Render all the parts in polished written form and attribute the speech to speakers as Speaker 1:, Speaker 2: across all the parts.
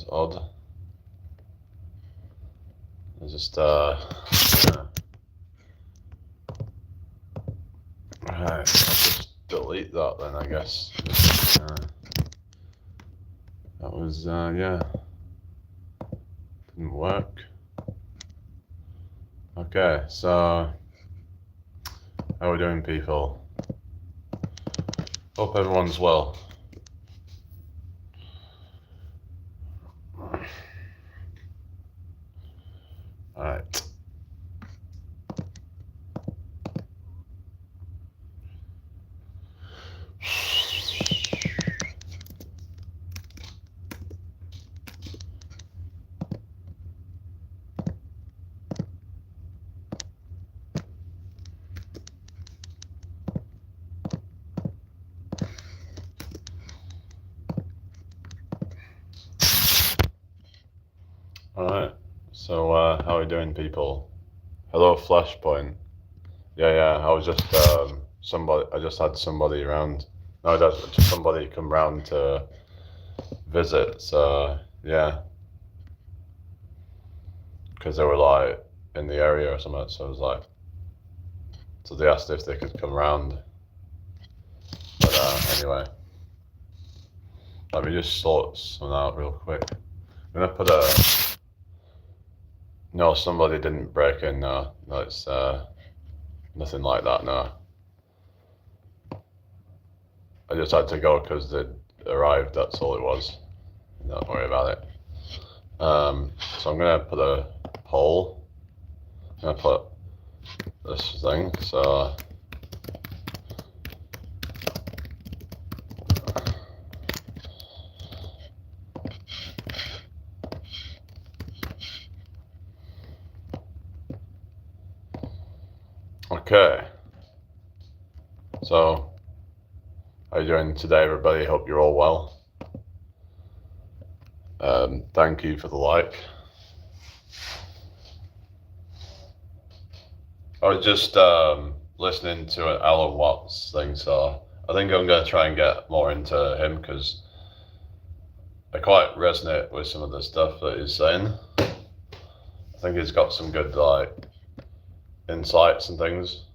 Speaker 1: odd. I just, yeah. Right, I'll just delete that then, I guess. That was, yeah. Didn't work. Okay, so, how are we doing, people? Hope everyone's well. Alright. Alright, so how are we doing, people? Hello, Flashpoint. Yeah, I was just, I just had somebody around. No, just somebody come round to visit, so, yeah. Because they were, like, in the area or something, so I was like, so they asked if they could come round. But, anyway. Let me just sort something out real quick. I'm gonna put no, somebody didn't break in, no. No, it's, nothing like that, no. I just had to go because they'd arrived, that's all it was. Don't worry about it. So I'm gonna put a poll. I'm gonna put this thing, so... Okay. So, how are you doing today, everybody? Hope you're all well. Thank you for the like. I was just listening to an Alan Watts thing, so I think I'm going to try and get more into him because I quite resonate with some of the stuff that he's saying. I think he's got some good insights and things.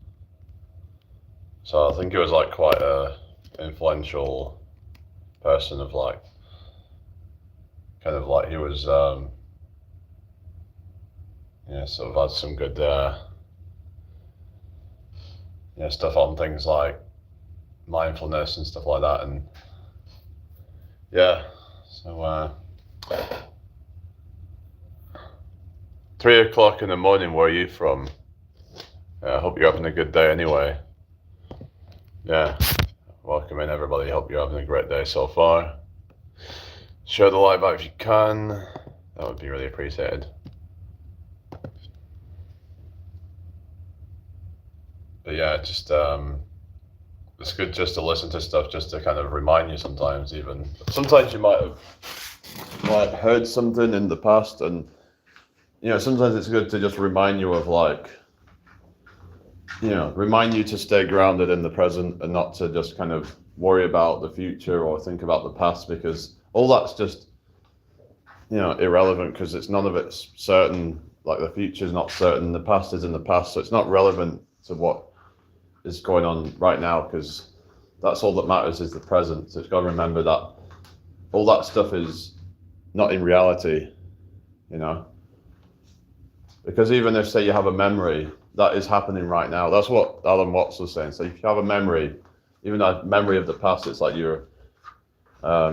Speaker 1: So I think he was quite a influential person of he was sort of had some good stuff on things like mindfulness and stuff like that, and so 3 o'clock in the morning, where are you from? I hope you're having a good day anyway. Yeah, welcome in, everybody. Hope you're having a great day so far. Share the live out if you can. That would be really appreciated. But yeah, just it's good just to listen to stuff just to kind of remind you sometimes. Even sometimes you might have heard something in the past, and sometimes it's good to just remind you of remind you to stay grounded in the present and not to just kind of worry about the future or think about the past, because all that's just, irrelevant, because none of it's certain. Like, the future is not certain, the past is in the past, so it's not relevant to what is going on right now, because that's all that matters is the present. So it's got to remember that all that stuff is not in reality, because even if, say, you have a memory, that is happening right now. That's what Alan Watts was saying. So if you have a memory, even a memory of the past, it's like you're, I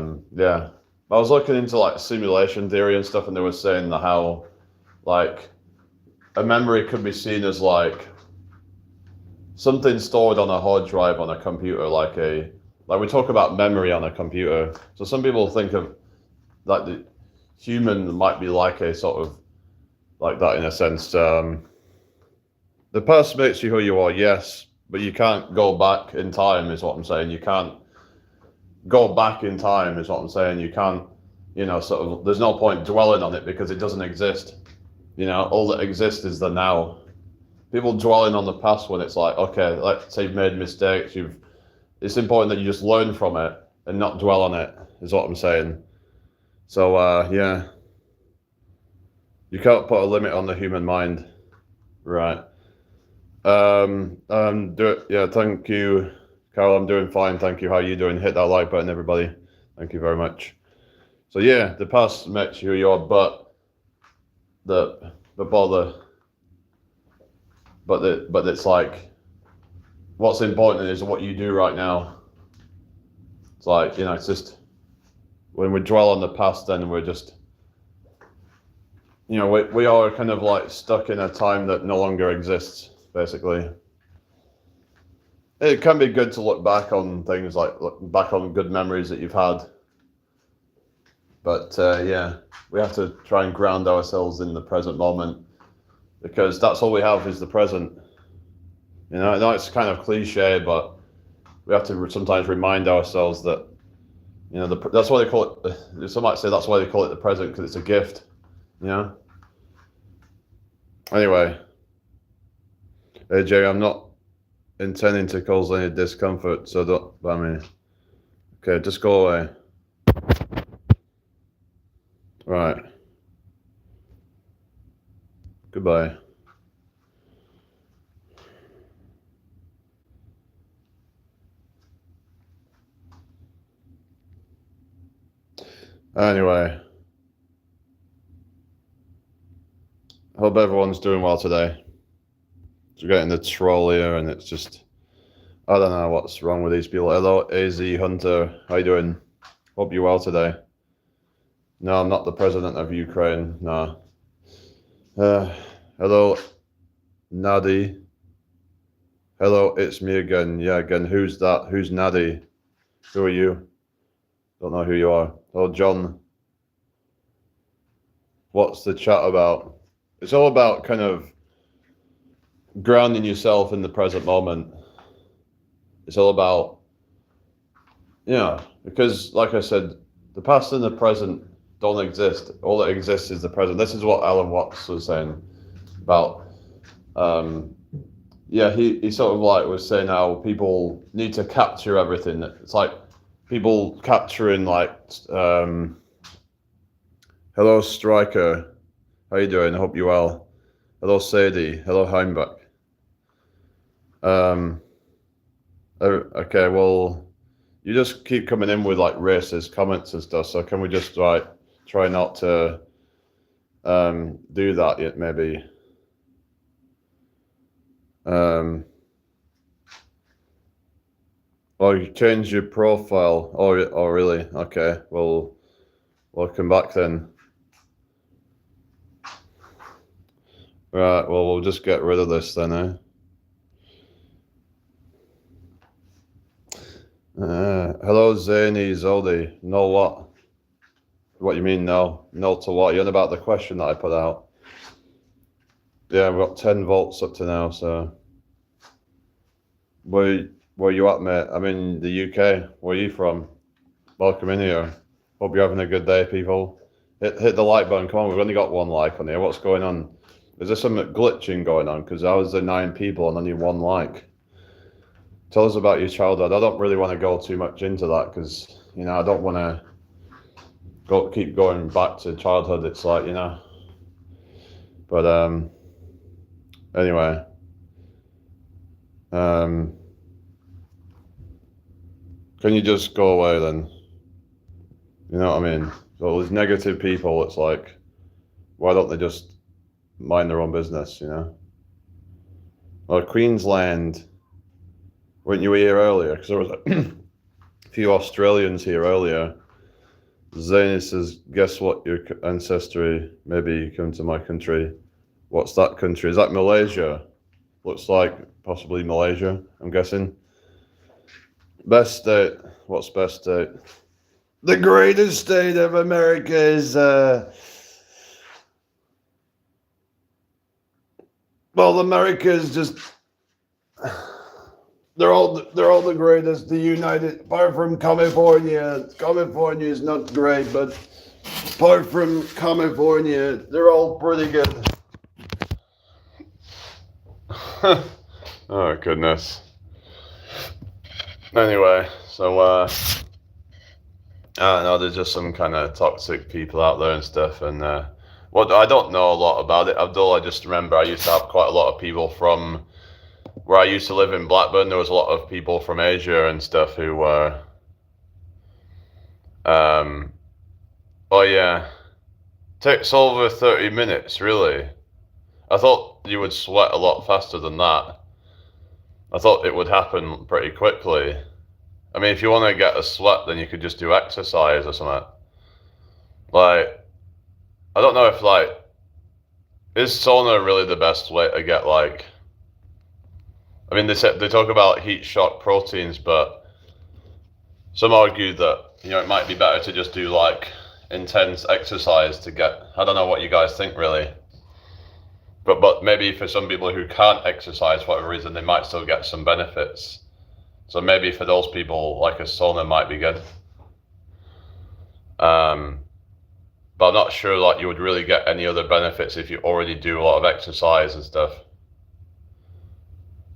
Speaker 1: was looking into simulation theory and stuff, and they were saying how a memory could be seen as something stored on a hard drive on a computer, we talk about memory on a computer. So some people think of the human might be a sort of that in a sense. The past makes you who you are, yes, but you can't go back in time, is what I'm saying. You can't go back in time, is what I'm saying. You can't, there's no point dwelling on it because it doesn't exist. All that exists is the now. People dwelling on the past when it's okay, let's say you've made mistakes, it's important that you just learn from it and not dwell on it, is what I'm saying. So yeah, you can't put a limit on the human mind, right? Yeah, thank you, Carl. I'm doing fine, thank you. How are you doing? Hit that like button, everybody. Thank you very much. So yeah, the past makes you who you are, but the bother, but it's like what's important is what you do right now. It's like, you know, it's just when we dwell on the past, then we're just, you know, we are kind of like stuck in a time that no longer exists, basically. It can be good to look back on things, like look back on good memories that you've had. But yeah, we have to try and ground ourselves in the present moment, because that's all we have is the present. You know, I know it's kind of cliche, but we have to sometimes remind ourselves that, you know, that's why they call it. Some might say that's why they call it the present, because it's a gift. You know. Anyway, AJ, I'm not intending to cause any discomfort, so don't. I mean, okay, just go away. Right. Goodbye. Anyway, hope everyone's doing well today. We're getting the troll here, and it's just, I don't know what's wrong with these people. Hello, AZ Hunter. How you doing? Hope you're well today. No, I'm not the president of Ukraine. No. Hello, Nadi. Hello, it's me again. Yeah, again. Who's that? Who's Nadi? Who are you? Don't know who you are. Oh, John. What's the chat about? It's all about kind of grounding yourself in the present moment. It's all about, yeah, because like I said, the past and the present don't exist. All that exists is the present. This is what Alan Watts was saying about, yeah, he sort of like was saying how people need to capture everything. It's like people capturing like, hello, Striker. How you doing? I hope you're well. Hello, Sadie. Hello, Heimbach. Okay, well, you just keep coming in with like racist comments and stuff. So can we just like try not to do that yet? Maybe. Oh, you changed your profile. Oh, really? Okay. Well, welcome back then. Right. Well, we'll just get rid of this then, eh? Hello, Zany Zoldi. No what? What you mean no? No to what? You're on about the question that I put out. Yeah, we've got 10 volts up to now, so. Where you at, mate? I'm in the UK. Where are you from? Welcome in here. Hope you're having a good day, people. Hit the like button. Come on, we've only got one like on here. What's going on? Is there some glitching going on? Because I was the 9 people and only one like. Tell us about your childhood. I don't really want to go too much into that because, you know, I don't want to keep going back to childhood. It's like, you know. But anyway. Can you just go away then? You know what I mean? So these negative people, it's like, why don't they just mind their own business, you know? Well, Queensland, weren't you here earlier? Because there was a few Australians here earlier. Zane says, guess what, your ancestry, maybe you come to my country. What's that country? Is that Malaysia? Looks like possibly Malaysia, I'm guessing. Best state. What's best state? The greatest state of America is, well, America is just, they're all the greatest. The United, apart from California. California is not great, but apart from California, they're all pretty good. Oh, goodness. Anyway, so, I don't know, there's just some kind of toxic people out there and stuff, and what I don't know a lot about it, Abdul. I just remember I used to have quite a lot of people from where I used to live in Blackburn. There was a lot of people from Asia and stuff who were, um, oh yeah, takes over 30 minutes, really. I thought you would sweat a lot faster than that. I thought it would happen pretty quickly. I mean, if you want to get a sweat, then you could just do exercise or something. Like, I don't know if, like, is sauna really the best way to get, like, I mean, they talk about heat shock proteins, but some argue that, it might be better to just do, like, intense exercise to get, I don't know what you guys think, really. But maybe for some people who can't exercise for whatever reason, they might still get some benefits. So maybe for those people, like a sauna might be good. But I'm not sure like you would really get any other benefits if you already do a lot of exercise and stuff.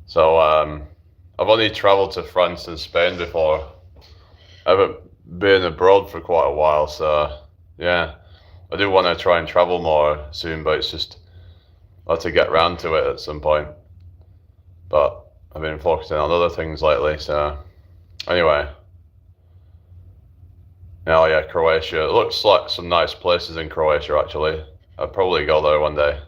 Speaker 1: So I've only traveled to France and Spain before. I haven't been abroad for quite a while, so yeah. I do want to try and travel more soon, but it's just I'll have to get round to it at some point. But I've been focusing on other things lately, so anyway. Oh yeah, Croatia. It looks like some nice places in Croatia, actually. I'd probably go there one day.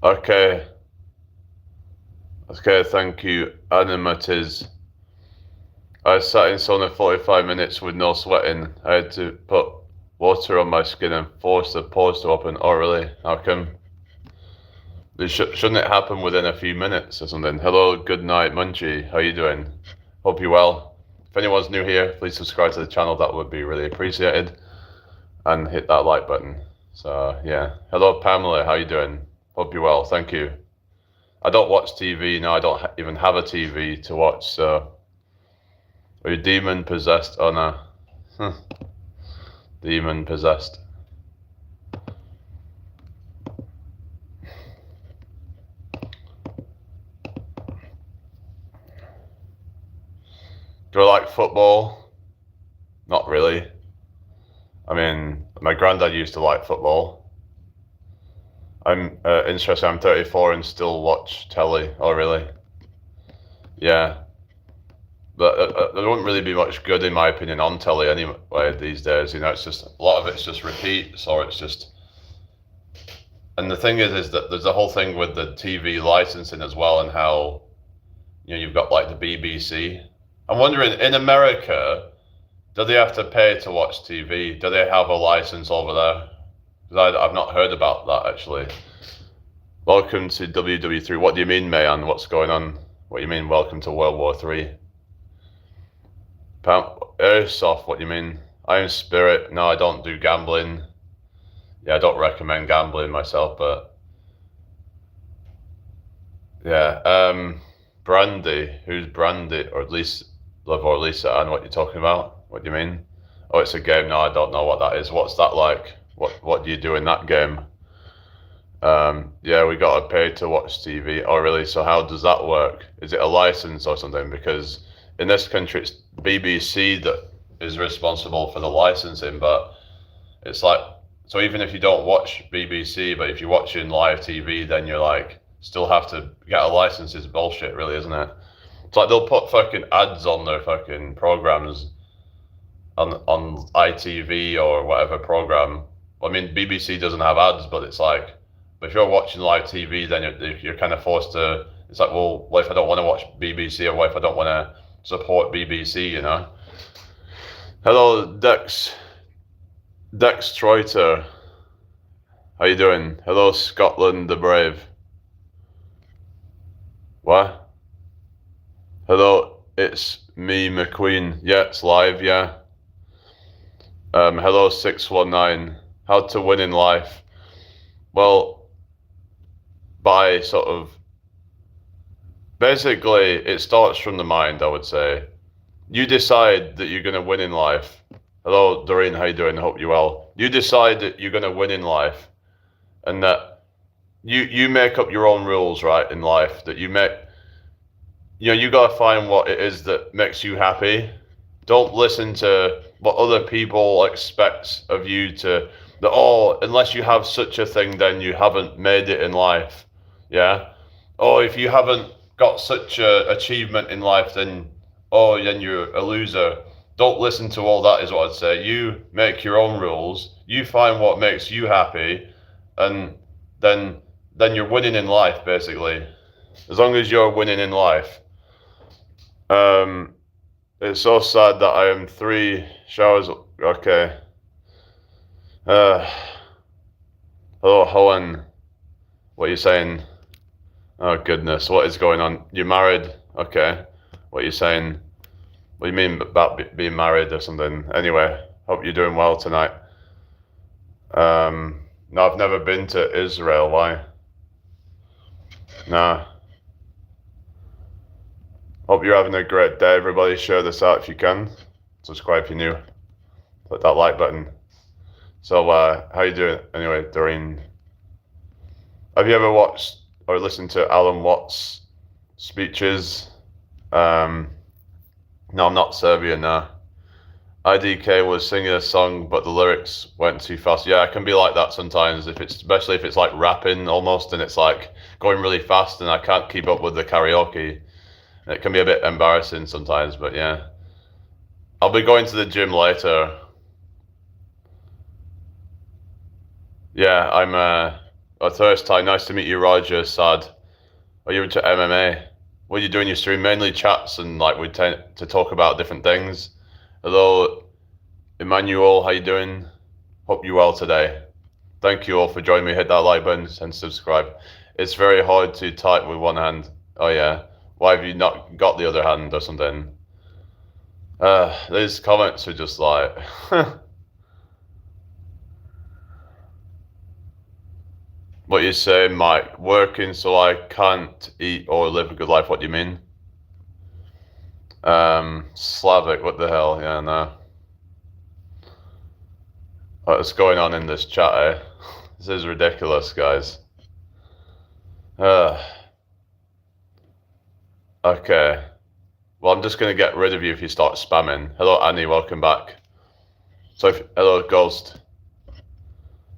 Speaker 1: Okay. Okay, thank you. Animatiz. I sat in sauna 45 minutes with no sweating. I had to put water on my skin and force the pores to open. Oh, really? How come? Shouldn't it happen within a few minutes or something? Hello, good night, Munchie. How you doing? Hope you're well. If anyone's new here, please subscribe to the channel. That would be really appreciated. And hit that like button. So, yeah. Hello, Pamela. How you doing? Hope you're well. Thank you. I don't watch TV. No, I don't even have a TV to watch, so... Are you demon possessed? Oh, no. Demon possessed. Do I like football? Not really. I mean, my granddad used to like football. I'm interested. I'm 34 and still watch telly. Oh, really? Yeah. But there wouldn't really be much good, in my opinion, on telly anyway these days. It's just a lot of it's just repeats, or it's just. And the thing is that there's the whole thing with the TV licensing as well, and how, you've got like the BBC. I'm wondering, in America, do they have to pay to watch TV? Do they have a license over there? Because I've not heard about that, actually. Welcome to WW3. What do you mean, Mayan? What's going on? What do you mean, welcome to World War III? Airsoft, what do you mean? Iron Spirit, no, I don't do gambling. Yeah, I don't recommend gambling myself, but... Yeah, Brandy, who's Brandy? Or at least Love or Lisa Ann, what you talking about? What do you mean? Oh, it's a game, no, I don't know what that is. What's that like? What do you do in that game? Yeah, we gotta pay to watch TV. Oh, really? So how does that work? Is it a license or something? Because in this country, it's BBC that is responsible for the licensing, but it's like, so even if you don't watch BBC, but if you're watching live TV, then you're like, still have to get a license. Is bullshit, really, isn't it? It's like they'll put fucking ads on their fucking programs on ITV or whatever program. I mean, BBC doesn't have ads, but it's like, but if you're watching live TV, then you're kind of forced to, it's like, well, what if I don't want to watch BBC, or what if I don't want to support BBC, Hello, Dex Troiter. How you doing? Hello, Scotland the Brave. What? Hello, it's me, McQueen. Yeah, it's live, yeah. Hello, 619. How to win in life? Well, by sort of, basically, it starts from the mind, I would say. You decide that you're going to win in life. Hello, Doreen, how you doing? I hope you're well. You decide that you're going to win in life, and that you make up your own rules, right, in life. That you make, you gotta find what it is that makes you happy. Don't listen to what other people expect of you to. That, oh, unless you have such a thing, then you haven't made it in life. Yeah. Oh, if you haven't got such a achievement in life, then then you're a loser. Don't listen to all that, is what I'd say. You make your own rules. You find what makes you happy, and then you're winning in life, basically. As long as you're winning in life. It's so sad that I am 3 showers. Okay. Hello, Helen. What are you saying? Oh goodness, what is going on? You're married? Okay. What are you saying? What do you mean about being married or something? Anyway, hope you're doing well tonight. No, I've never been to Israel. Why? Nah. Hope you're having a great day, everybody. Share this out if you can. Subscribe if you're new. Click that like button. So, how you doing? Anyway, Doreen. Have you ever watched or listened to Alan Watts' speeches? No, I'm not Serbian now. IDK was singing a song, but the lyrics went too fast. Yeah, it can be like that sometimes, especially if it's like rapping almost, and it's like going really fast, and I can't keep up with the karaoke. It can be a bit embarrassing sometimes, but yeah. I'll be going to the gym later. Yeah, I'm Thursday. Nice to meet you, Roger. Sad. Are you into MMA? What are you doing? Your stream mainly chats, and like we tend to talk about different things. Hello, Emmanuel. How you doing? Hope you're well today. Thank you all for joining me. Hit that like button and subscribe. It's very hard to type with one hand. Oh yeah. Why have you not got the other hand or something? These comments are just like. What you say, Mike? Working so I can't eat or live a good life. What do you mean? Slavic. What the hell? Yeah, no. What's going on in this chat? Eh? This is ridiculous, guys. Okay. Well, I'm just going to get rid of you if you start spamming. Hello, Annie. Welcome back. So, hello, Ghost.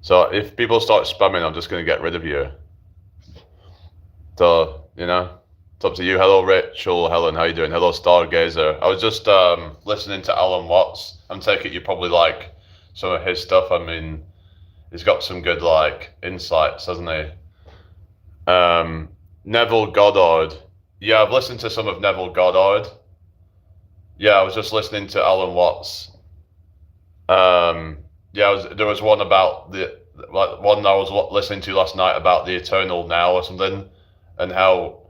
Speaker 1: So, if people start spamming, I'm just going to get rid of you. So, it's up to you. Hello, Rachel. Helen, how you doing? Hello, Stargazer. I was just listening to Alan Watts. I'm taking you probably like some of his stuff. I mean, he's got some good like insights, hasn't he? Neville Goddard. Yeah, I've listened to some of Neville Goddard. Yeah, I was just listening to Alan Watts. There was one about one I was listening to last night about the eternal now or something, and how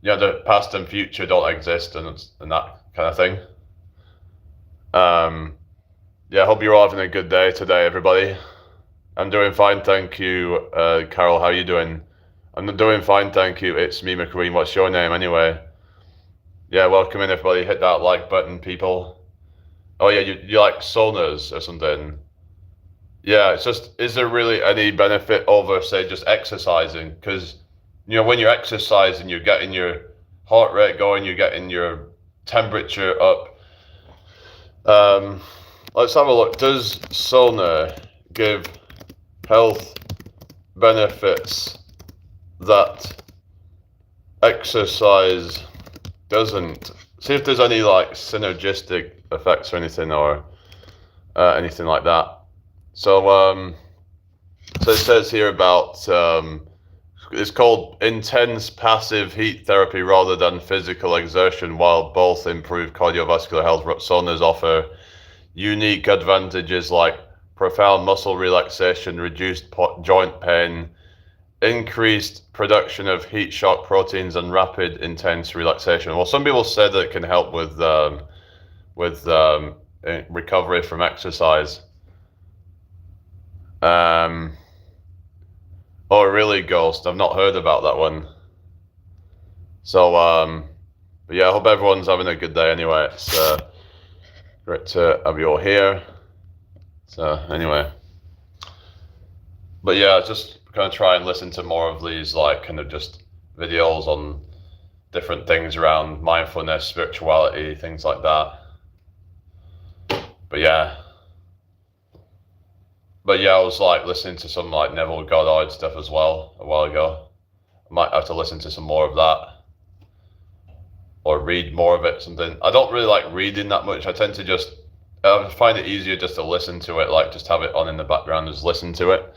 Speaker 1: the past and future don't exist and that kind of thing. I hope you're all having a good day today, everybody. I'm doing fine, thank you. Carol, how are you doing? I'm doing fine, thank you. It's me, McQueen. What's your name anyway? Yeah, welcome in, everybody. Hit that like button, people. Oh yeah, you like saunas or something? Yeah, it's just, is there really any benefit over, say, just exercising? Because, when you're exercising, you're getting your heart rate going, you're getting your temperature up. Let's have a look. Does sauna give health benefits that exercise doesn't? See if there's any like synergistic effects or anything anything like that. So it says here about it's called intense passive heat therapy rather than physical exertion. While both improve cardiovascular health, saunas offer unique advantages like profound muscle relaxation, reduced joint pain, increased production of heat shock proteins, and rapid intense relaxation. Well, some people say that it can help with recovery from exercise. Oh, really, Ghost? I've not heard about that one. So, but yeah, I hope everyone's having a good day anyway. It's great to have you all here. So, anyway. But yeah, just gonna try and listen to more of these like kind of just videos on different things around mindfulness, spirituality, things like that. But yeah, I was like listening to some like Neville Goddard stuff as well a while ago. I might have to listen to some more of that or read more of it. Something I don't really like reading that much. I tend to just I find it easier just to listen to it, like just have it on in the background, just listen to it.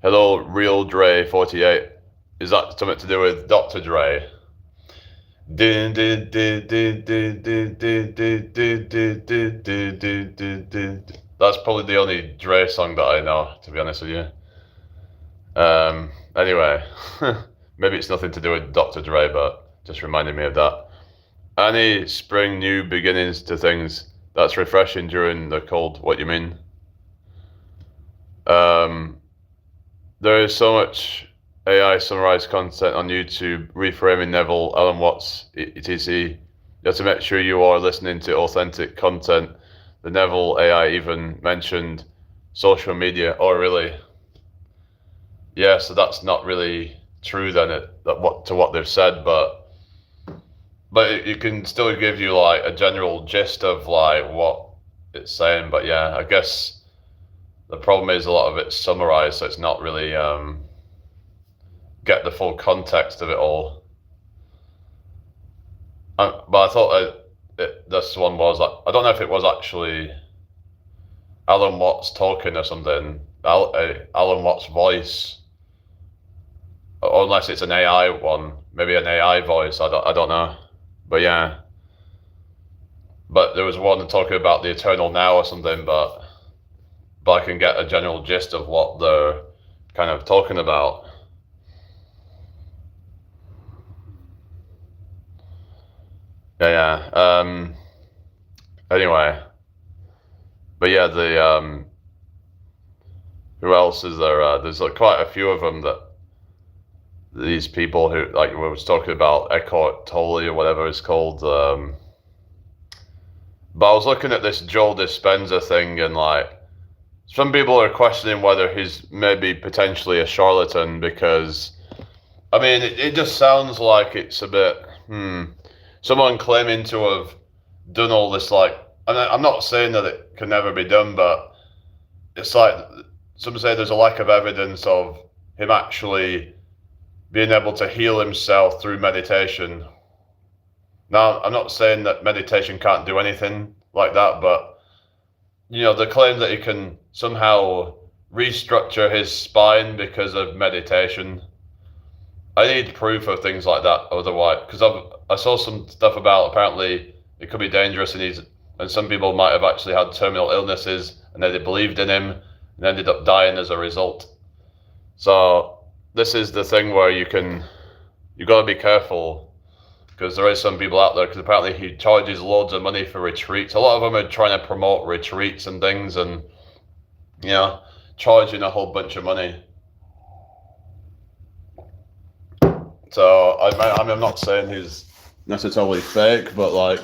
Speaker 1: Hello, Real Dre 48. Is that something to do with Dr. Dre? That's probably the only Dre song that I know, to be honest with you. Anyway, maybe it's nothing to do with Dr. Dre, but just reminded me of that. Any spring new beginnings to things that's refreshing during the cold. What you mean? There is so much AI summarized content on YouTube, reframing Neville, Alan Watts, etc. You have to make sure you are listening to authentic content. The Neville AI even mentioned social media. Oh, really? Yeah, so that's not really true then, to what they've said, but it can still give you like a general gist of like what it's saying. But yeah, I guess the problem is a lot of it's summarized, so it's not really get the full context of it all. But I thought this one was like, I don't know if it was actually Alan Watts talking or something, Alan Watts' voice, unless it's an AI one, maybe an AI voice. I don't know. But yeah, but there was one talking about the eternal now or something, but I can get a general gist of what they're kind of talking about. Yeah. Anyway, but yeah, who else is there? There's like quite a few of them that these people who like we was talking about Eckhart Tolle or whatever it's called. But I was looking at this Joe Dispenza thing, and like some people are questioning whether he's maybe potentially a charlatan, because I mean it just sounds like it's a bit someone claiming to have done all this, like, I'm not saying that it can never be done, but it's like some say there's a lack of evidence of him actually being able to heal himself through meditation. Now, I'm not saying that meditation can't do anything like that, but you know, the claim that he can somehow restructure his spine because of meditation. I need proof of things like that, otherwise, because I saw some stuff about apparently it could be dangerous, and some people might have actually had terminal illnesses and they believed in him and ended up dying as a result. So this is the thing where you got to be careful, because there is some people out there, because apparently he charges loads of money for retreats. A lot of them are trying to promote retreats and things, and you know, charging a whole bunch of money. So I'm not saying he's necessarily fake, but like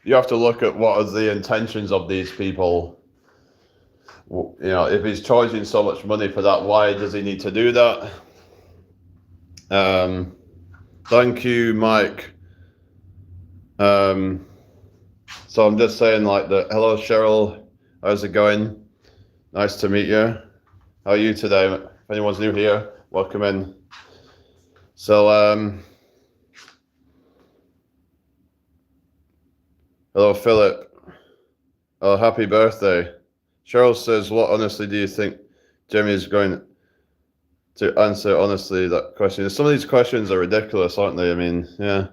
Speaker 1: you have to look at what are the intentions of these people. You know, if he's charging so much money for that, why does he need to do that? Thank you, Mike. So I'm just saying like that. Hello, Cheryl. How's it going? Nice to meet you. How are you today? If anyone's new here, welcome in. So, hello, Philip. Oh, happy birthday. Cheryl says, what honestly do you think Jamie is going to answer honestly that question? Some of these questions are ridiculous, aren't they? I mean, yeah.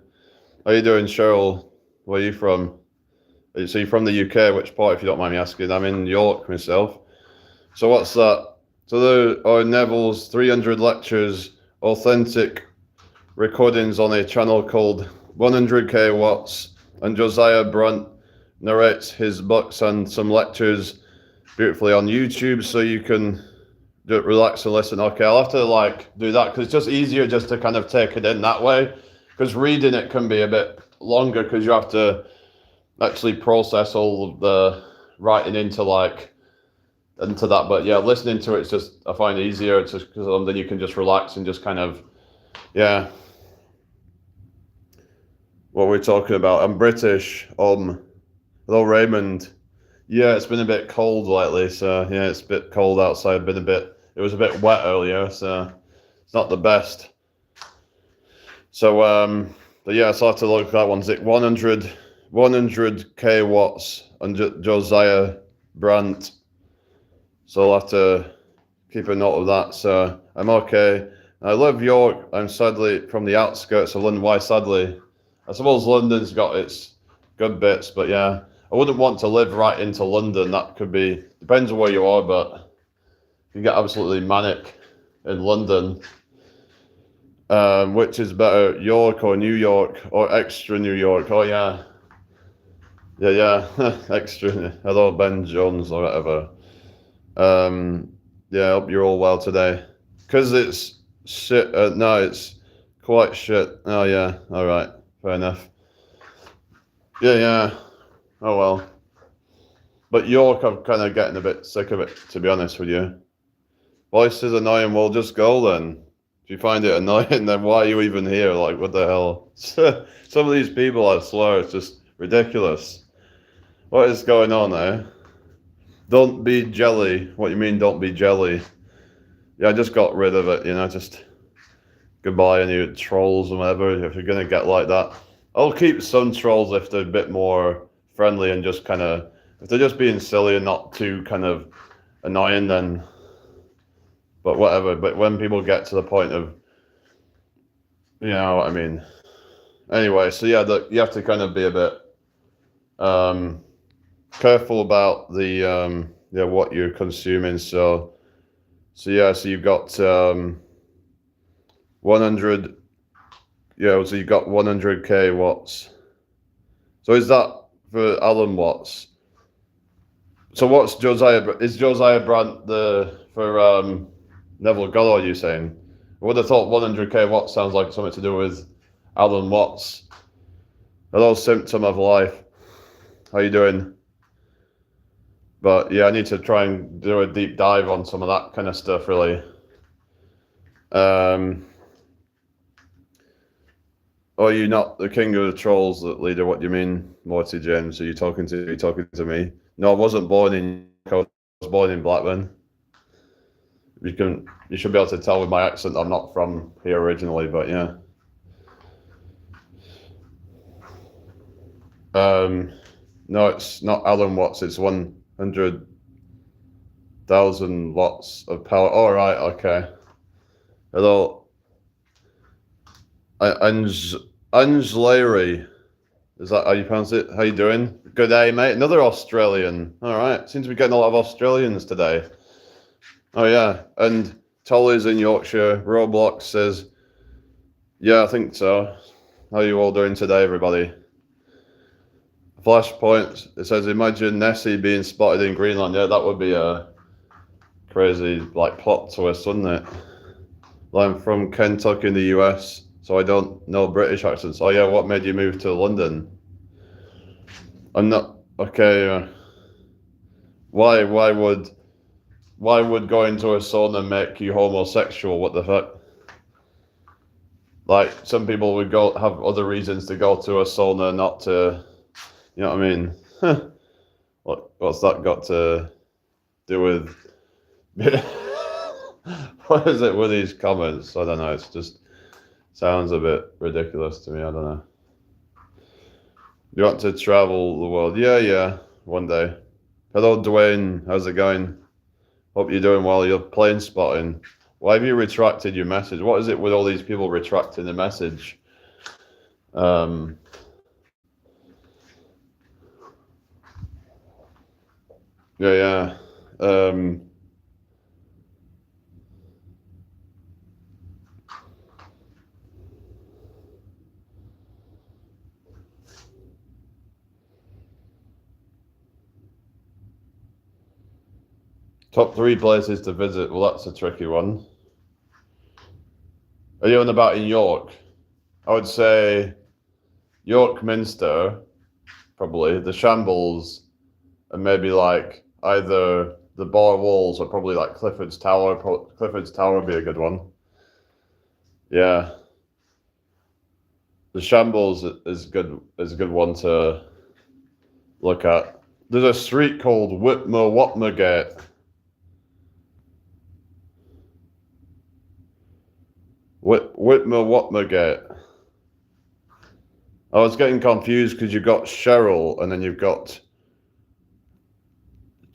Speaker 1: How are you doing, Cheryl? Where are you from? So you're from the UK, which part, if you don't mind me asking? I'm in York myself. So what's that? So there are Neville's 300 lectures, authentic recordings on a channel called 100k Watts, and Josiah Brunt narrates his books and some lectures beautifully on YouTube, so you can relax and listen. Okay, I'll have to like do that, because it's just easier just to kind of take it in that way, because reading it can be a bit longer, because you have to actually process all of the writing into like into that. But yeah, listening to it's just, I find it easier because then you can just relax and just kind of, yeah. What we're talking about. I'm British. Hello Raymond. Yeah, it's been a bit cold lately, so yeah, it's a bit cold outside. It was a bit wet earlier, so it's not the best. So but yeah, so I have to look at that one. Is it 100k watts on Josiah Brandt? So I'll have to keep a note of that. So I'm okay. I live York. I'm sadly from the outskirts of London. Why sadly? I suppose London's got its good bits, but yeah, I wouldn't want to live right into London. That could be, depends on where you are, but you get absolutely manic in London. Which is better, York or New York or extra New York? Oh yeah, yeah, extra. Hello Ben Jones or whatever. Yeah, I hope you're all well today. Because it's shit. No, it's quite shit. Oh yeah, all right, fair enough. Yeah. Oh well. But York, I'm kind of getting a bit sick of it, to be honest with you. Voice is annoying. Well, just go then. If you find it annoying, then why are you even here? Like, what the hell? Some of these people, I swear, it's just ridiculous. What is going on, eh? Don't be jelly. What you mean, don't be jelly? Yeah, I just got rid of it, just goodbye any trolls and whatever, if you're going to get like that. I'll keep some trolls if they're a bit more friendly and just kind of, if they're just being silly and not too kind of annoying, then, but whatever. But when people get to the point of, you know what I mean. Anyway, so yeah, you have to kind of be a bit careful about the what you're consuming. So yeah, so you've got 100. Yeah, so you've got 100k watts. So is that for Alan Watts? So what's Josiah? Is Josiah Brandt for Neville Goddard? You saying? I would have thought 100k watts sounds like something to do with Alan Watts. Hello, symptom of life. How you doing? But yeah, I need to try and do a deep dive on some of that kind of stuff, really. Are you not the king of the trolls, leader? What do you mean, Morty James? Are you talking to me? No, I wasn't born in. I was born in Blackburn. You should be able to tell with my accent I'm not from here originally, but yeah. No, it's not Alan Watts. It's 100,000 watts of power. All right, okay. Hello, Ange Larry. Is that how you pronounce it? How you doing? Good day, mate. Another Australian. All right. Seems to be getting a lot of Australians today. Oh yeah, and Tolly's in Yorkshire. Roblox says, yeah, I think so. How are you all doing today, everybody? Flashpoint. It says, imagine Nessie being spotted in Greenland. Yeah, that would be a crazy plot twist, wouldn't it? I'm from Kentucky in the US, so I don't know British accents. Oh yeah, what made you move to London? I'm not okay. Why would going to a sauna make you homosexual? What the fuck? Like some people would have other reasons to go to a sauna, not to, you know what I mean? What's that got to do with? What is it with these comments? I don't know. It's just sounds a bit ridiculous to me. I don't know. You want to travel the world? Yeah, one day. Hello, Dwayne. How's it going? Hope you're doing well. You're plane spotting. Why have you retracted your message? What is it with all these people retracting the message? Yeah. Top 3 places to visit. Well, that's a tricky one. Are you on about in York? I would say York Minster, probably the Shambles, and maybe either the bar walls are probably like Clifford's Tower. Clifford's Tower would be a good one. Yeah. The Shambles is good. Is a good one to look at. There's a street called Whitmer-Gate. Whitmer-Gate. I was getting confused because you've got Cheryl and then you've got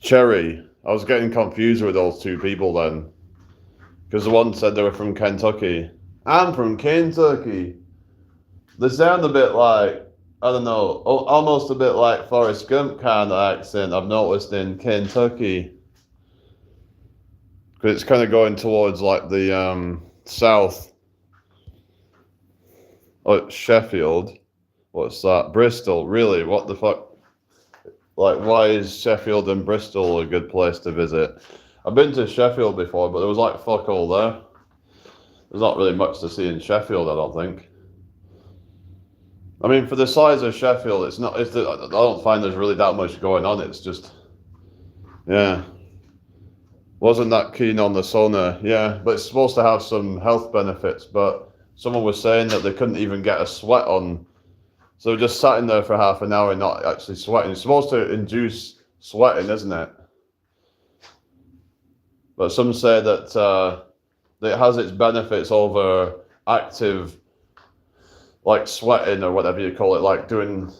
Speaker 1: Cherry. I was getting confused with those two people then. Because the one said they were from Kentucky. I'm from Kentucky. They sound a bit like, I don't know, almost a bit like Forrest Gump kind of accent I've noticed in Kentucky. Because it's kind of going towards like the south. Oh, Sheffield. What's that? Bristol. Really? What the fuck? Like, why is Sheffield and Bristol a good place to visit? I've been to Sheffield before, but there was like fuck all there. There's not really much to see in Sheffield, I don't think. I mean, for the size of Sheffield, I don't find there's really that much going on. It's just, yeah. Wasn't that keen on the sauna, yeah. But it's supposed to have some health benefits, but someone was saying that they couldn't even get a sweat on. So just sat in there for half an hour and not actually sweating. It's supposed to induce sweating, isn't it? But some say that it has its benefits over active, like sweating or whatever you call it, like doing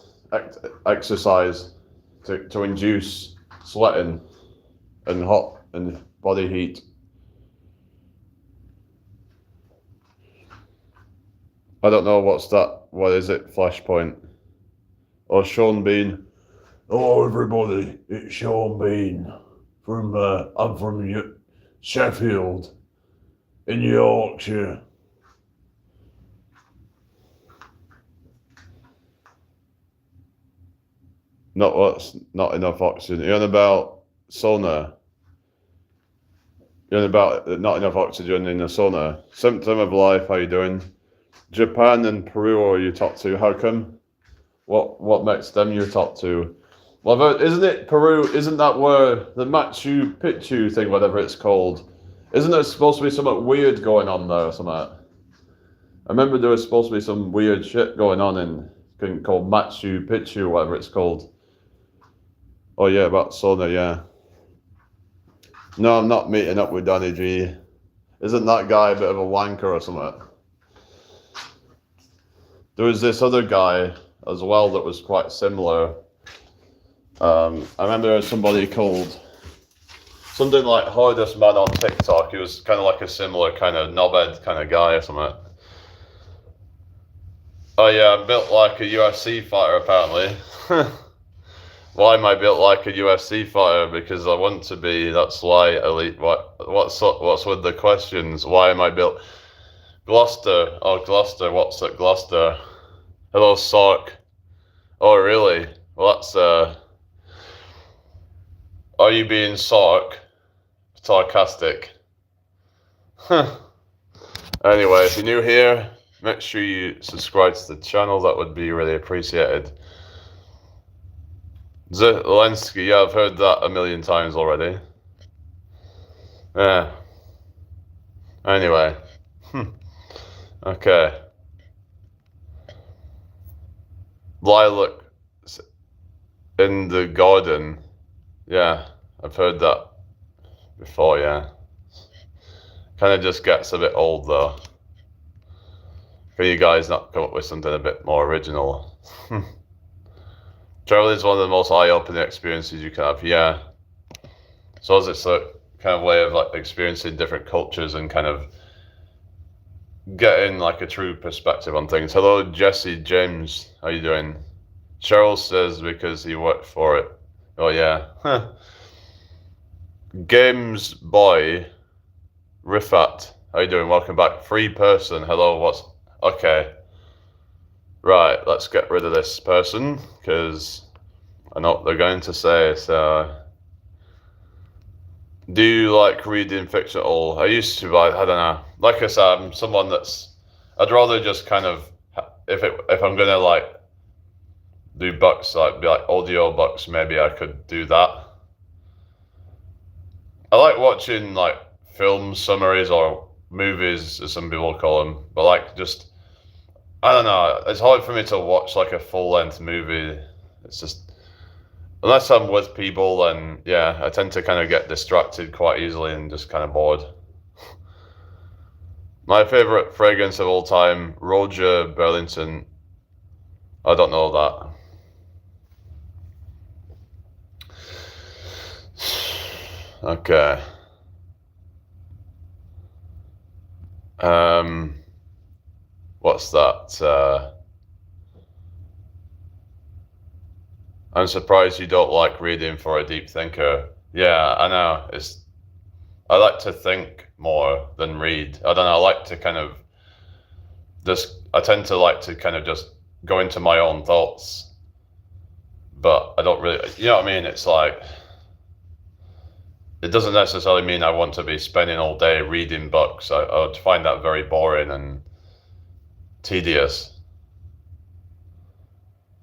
Speaker 1: exercise to induce sweating and hot and body heat. I don't know what's that. What is it? Flashpoint. Or Sean Bean. Hello everybody, it's Sean Bean from I'm from Sheffield in Yorkshire. Not enough oxygen. You're on about sauna. You're on about not enough oxygen in the sauna. Symptom of life, how you doing? Japan and Peru are your top two. How come? What makes them your top two? Well, isn't it Peru? Isn't that where the Machu Picchu thing, whatever it's called? Isn't there supposed to be something weird going on there or something? I remember there was supposed to be some weird shit going on in called Machu Picchu, whatever it's called. Oh yeah, about sauna, yeah. No, I'm not meeting up with Danny G. Isn't that guy a bit of a wanker or something? There was this other guy as well that was quite similar. I remember there was somebody called something like Hardest Man on TikTok. He was kind of like a similar kind of knobhead kind of guy or something. Oh yeah, I'm built like a UFC fighter apparently. Why am I built like a UFC fighter? Because I want to be. That's why elite. What's with the questions? Why am I built? Gloucester. Oh, Gloucester. What's at Gloucester? Hello, Sark. Oh, really? Well, that's Are you being sarcastic? Anyway, if you're new here, make sure you subscribe to the channel. That would be really appreciated. Zelensky, yeah, I've heard that a million times already. Yeah. Anyway. Okay. Lilac in the garden. Yeah, I've heard that before, yeah. Kind of just gets a bit old though. Can you guys not come up with something a bit more original? Travel is one of the most eye-opening experiences you can have, yeah. So it's a kind of way of like experiencing different cultures and kind of getting like a true perspective on things. Hello, Jesse James. How you doing? Cheryl says because he worked for it. Oh yeah. Games Boy Rifat. How you doing? Welcome back. Free person. Hello. What's okay? Right. Let's get rid of this person because I know what they're going to say. So, do you like reading fiction at all? I used to, but I don't know. Like I said, I'm someone I'd rather just kind of if I'm gonna like do books, like be like audio books, maybe I could do that. I like watching like film summaries or movies, as some people call them, but like just I don't know. It's hard for me to watch like a full length movie. It's just unless I'm with people, then yeah, I tend to kind of get distracted quite easily and just kind of bored. My favorite fragrance of all time, Roger Burlington. I don't know that. Okay. What's that? I'm surprised you don't like reading for a deep thinker. Yeah, I know. I like to think more than read. I don't know. I like to kind of I tend to like to kind of just go into my own thoughts, but I don't really, you know what I mean? It's like, it doesn't necessarily mean I want to be spending all day reading books. I would find that very boring and tedious.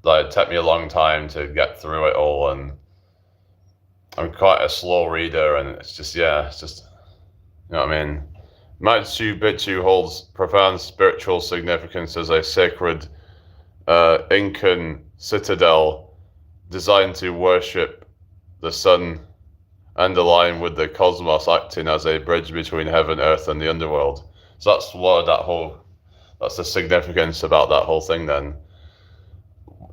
Speaker 1: Like, it'd take me a long time to get through it all, and I'm quite a slow reader, and it's just, yeah, it's just, you know what I mean? Machu Picchu holds profound spiritual significance as a sacred Incan citadel designed to worship the sun and align with the cosmos, acting as a bridge between heaven, earth, and the underworld. So that's the significance about that whole thing then.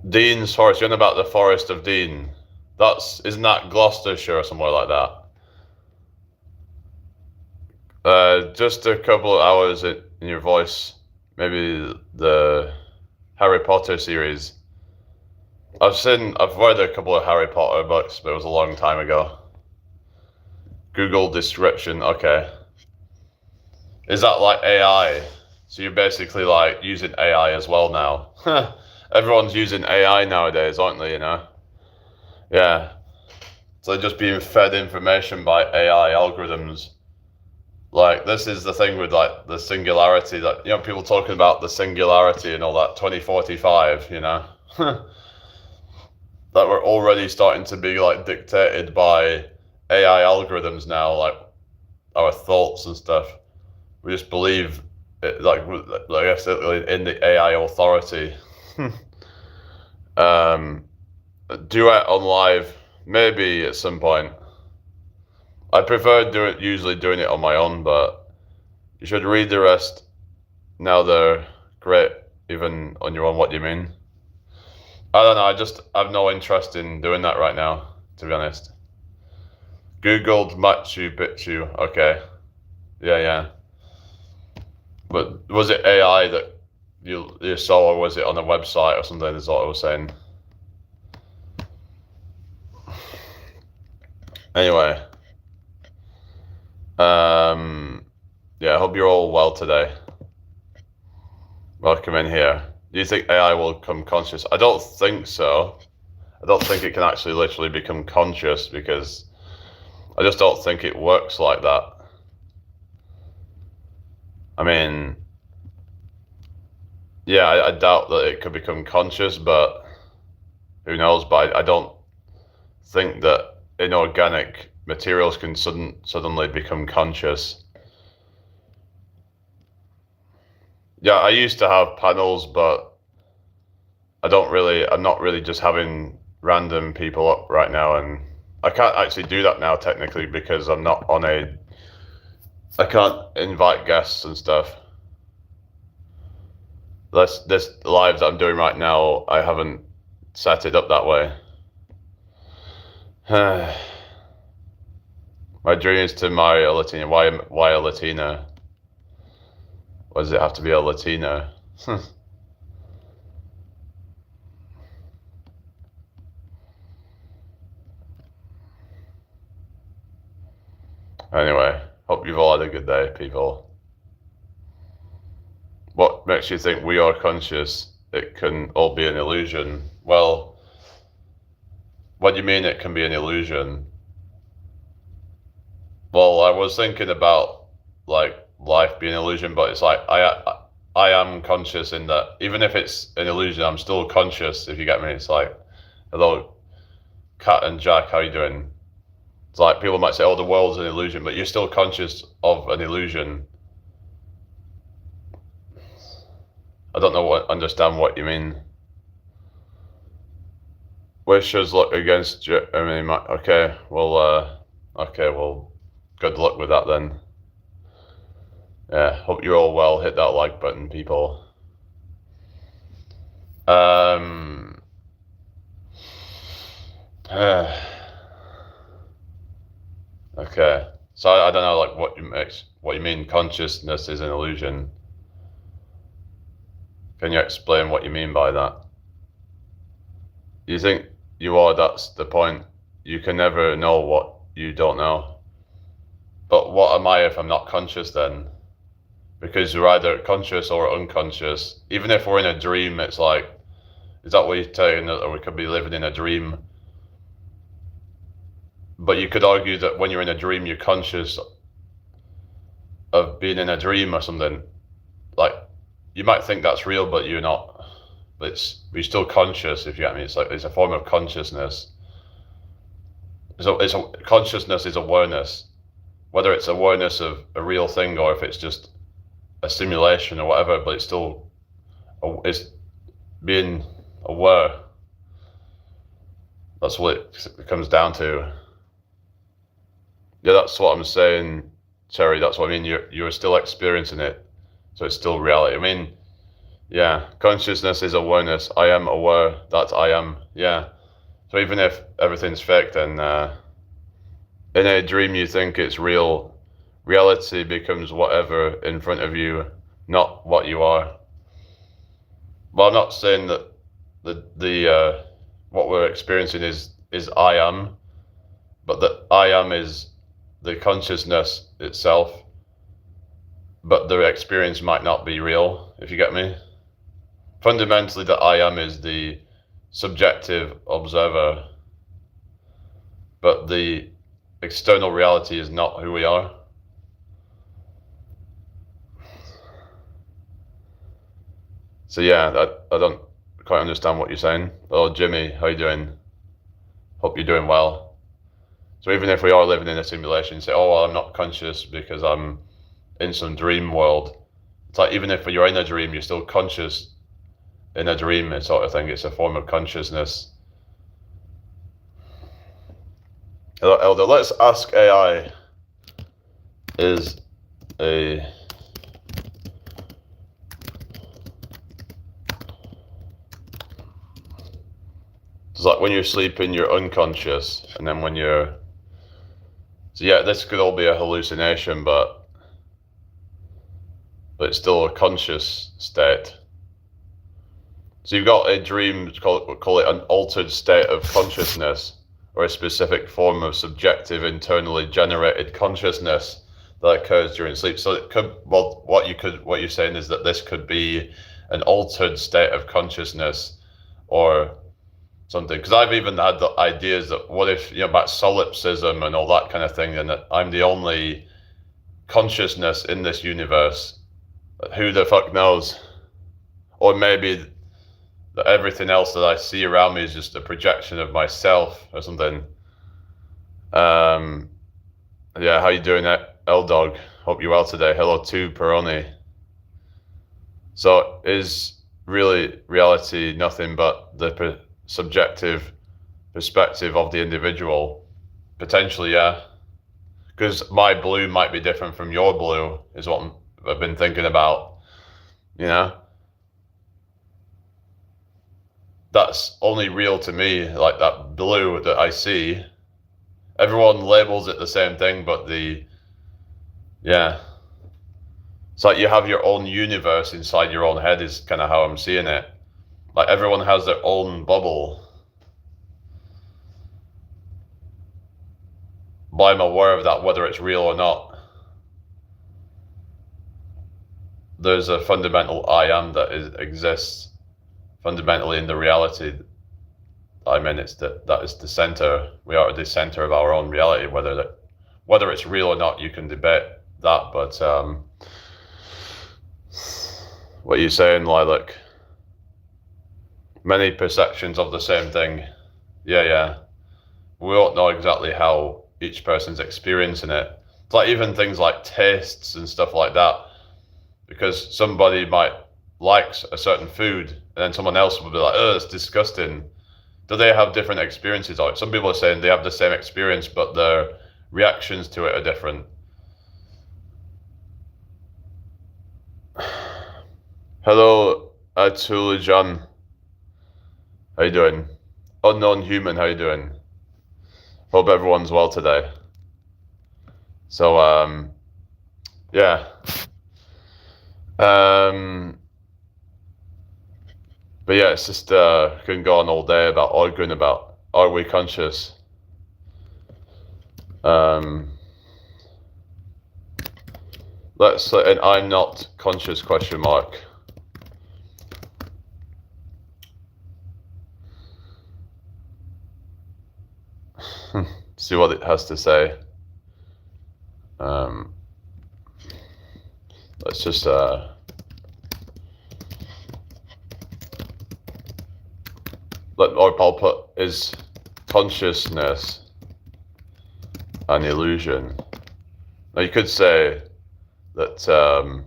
Speaker 1: Dean's Forest, you're on about the Forest of Dean. Isn't that Gloucestershire or somewhere like that? Just a couple of hours in your voice. Maybe the Harry Potter series. I've read a couple of Harry Potter books, but it was a long time ago. Google description, okay. Is that like AI? So you're basically like using AI as well now. Everyone's using AI nowadays, aren't they, you know? Yeah. So they're just being fed information by AI algorithms. Like, this is the thing with like the singularity that, you know, people talking about the singularity and all that 2045, you know? That we're already starting to be like dictated by AI algorithms now, like our thoughts and stuff. We just believe it, like I guess in the AI authority. Duet on live, maybe at some point. I prefer usually doing it on my own, but you should read the rest. Now they're great, even on your own. What do you mean? I don't know. I have no interest in doing that right now, to be honest. Googled Machu Picchu. Okay. Yeah. But was it AI that you saw, or was it on a website or something? Is what I was saying. Anyway. Yeah, I hope you're all well today. Welcome in here. Do you think AI will become conscious? I don't think so. I don't think it can actually literally become conscious, because I just don't think it works like that. I mean, yeah, I doubt that it could become conscious, but who knows? But I don't think that inorganic materials can suddenly become conscious. Yeah, I used to have panels, but I'm not really just having random people up right now, and I can't actually do that now technically because I can't invite guests and stuff. This live that I'm doing right now, I haven't set it up that way. My dream is to marry a Latina. Why a Latina? Why does it have to be a Latina? Anyway, hope you've all had a good day, people. What makes you think we are conscious? It can all be an illusion. Well, what do you mean it can be an illusion? Well, I was thinking about like life being an illusion, but it's like I am conscious in that even if it's an illusion, I'm still conscious, if you get me. It's like, hello, Kat and Jack, how you doing? It's like people might say, oh, the world's an illusion, but you're still conscious of an illusion. I don't understand what you mean. Wish us luck against you. I mean, okay, well, good luck with that then. Yeah, hope you're all well. Hit that like button, people. Okay, so I don't know, like what you mean. Consciousness is an illusion. Can you explain what you mean by that? You think you are, that's the point. You can never know what you don't know. But what am I if I'm not conscious then? Because you're either conscious or unconscious. Even if we're in a dream, it's like, is that what you're saying? Or we could be living in a dream. But you could argue that when you're in a dream, you're conscious of being in a dream or something. Like, you might think that's real, but you're not. But you're still conscious, if you get me. It's like, it's a form of consciousness. So consciousness is awareness. Whether it's awareness of a real thing or if it's just a simulation or whatever, but it's being aware. That's what it comes down to. Yeah, that's what I'm saying, Terry. That's what I mean. You're still experiencing it, so it's still reality. I mean, yeah, consciousness is awareness. I am aware that I am. Yeah. So even if everything's fake, then in a dream you think it's real. Reality becomes whatever in front of you, not what you are. Well, I'm not saying that the what we're experiencing is I am, but that I am is the consciousness itself, but the experience might not be real, if you get me. Fundamentally, the I am is the subjective observer, but the external reality is not who we are. So yeah, I don't quite understand what you're saying. Oh, Jimmy, how you doing? Hope you're doing well. So even if we are living in a simulation, you say, oh, well, I'm not conscious because I'm in some dream world. It's like, even if you're in a dream, you're still conscious in a dream, sort of thing. It's a form of consciousness. Elder, let's ask AI is a... It's like when you're sleeping, you're unconscious, and then when you're... So yeah, this could all be a hallucination, but it's still a conscious state. So you've got a dream, call it an altered state of consciousness, or a specific form of subjective, internally generated consciousness that occurs during sleep. So it could, well, what you're saying is that this could be an altered state of consciousness, or something. Because I've even had the ideas that what if, about solipsism and all that kind of thing, and that I'm the only consciousness in this universe. Who the fuck knows? Or maybe that everything else that I see around me is just a projection of myself or something. Yeah, how you doing, L-Dog? Hope you're well today. Hello to Peroni. So is really reality nothing but the subjective perspective of the individual? Potentially, yeah. Because my blue might be different from your blue, is what I've been thinking about, That's only real to me, like that blue that I see. Everyone labels it the same thing, but it's like you have your own universe inside your own head is kind of how I'm seeing it. Like everyone has their own bubble. But I'm aware of that, whether it's real or not. There's a fundamental I am that exists fundamentally in the reality I'm in. That is the center. We are the center of our own reality. Whether it's real or not, you can debate that. But what are you saying, Lilac? Many perceptions of the same thing. Yeah. We don't know exactly how each person's experiencing it. It's like even things like tastes and stuff like that, because somebody might like a certain food and then someone else will be like, oh, it's disgusting. Do they have different experiences of it? Some people are saying they have the same experience, but their reactions to it are different. Hello, Atulujan. How you doing? Unknown human, how you doing? Hope everyone's well today. So, yeah. But yeah, it's just, couldn't go on all day about arguing about, are we conscious? Let's, an I'm not conscious question mark. See what it has to say. Let's just, I'll put, is consciousness an illusion? Now you could say that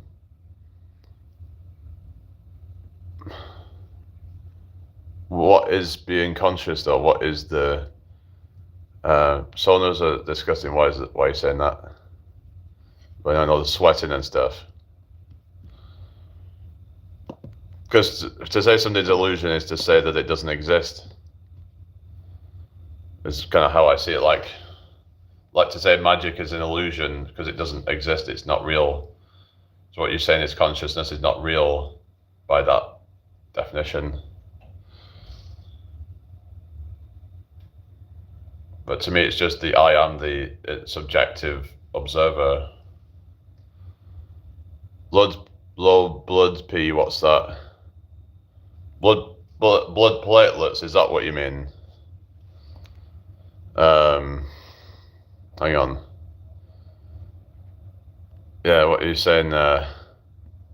Speaker 1: what is being conscious though? What is the saunas are disgusting. Why are you saying that? But I know the sweating and stuff. Because to say something's illusion is to say that it doesn't exist. It's kind of how I see it. Like to say magic is an illusion because it doesn't exist. It's not real. So what you're saying is consciousness is not real by that definition. But to me, it's just the I am the subjective observer. Low blood P, what's that? Blood platelets, is that what you mean? Hang on. Yeah, what are you saying there?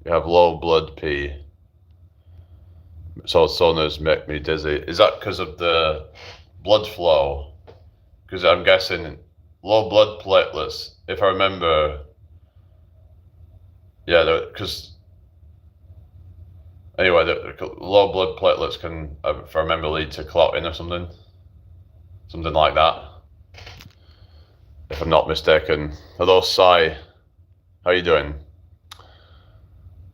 Speaker 1: You have low blood P. So saunas make me dizzy. Is that because of the blood flow? Because I'm guessing low blood platelets, if I remember, yeah, because anyway, the low blood platelets can, if I remember, lead to clotting or something like that, if I'm not mistaken. Hello, Sai. How you doing?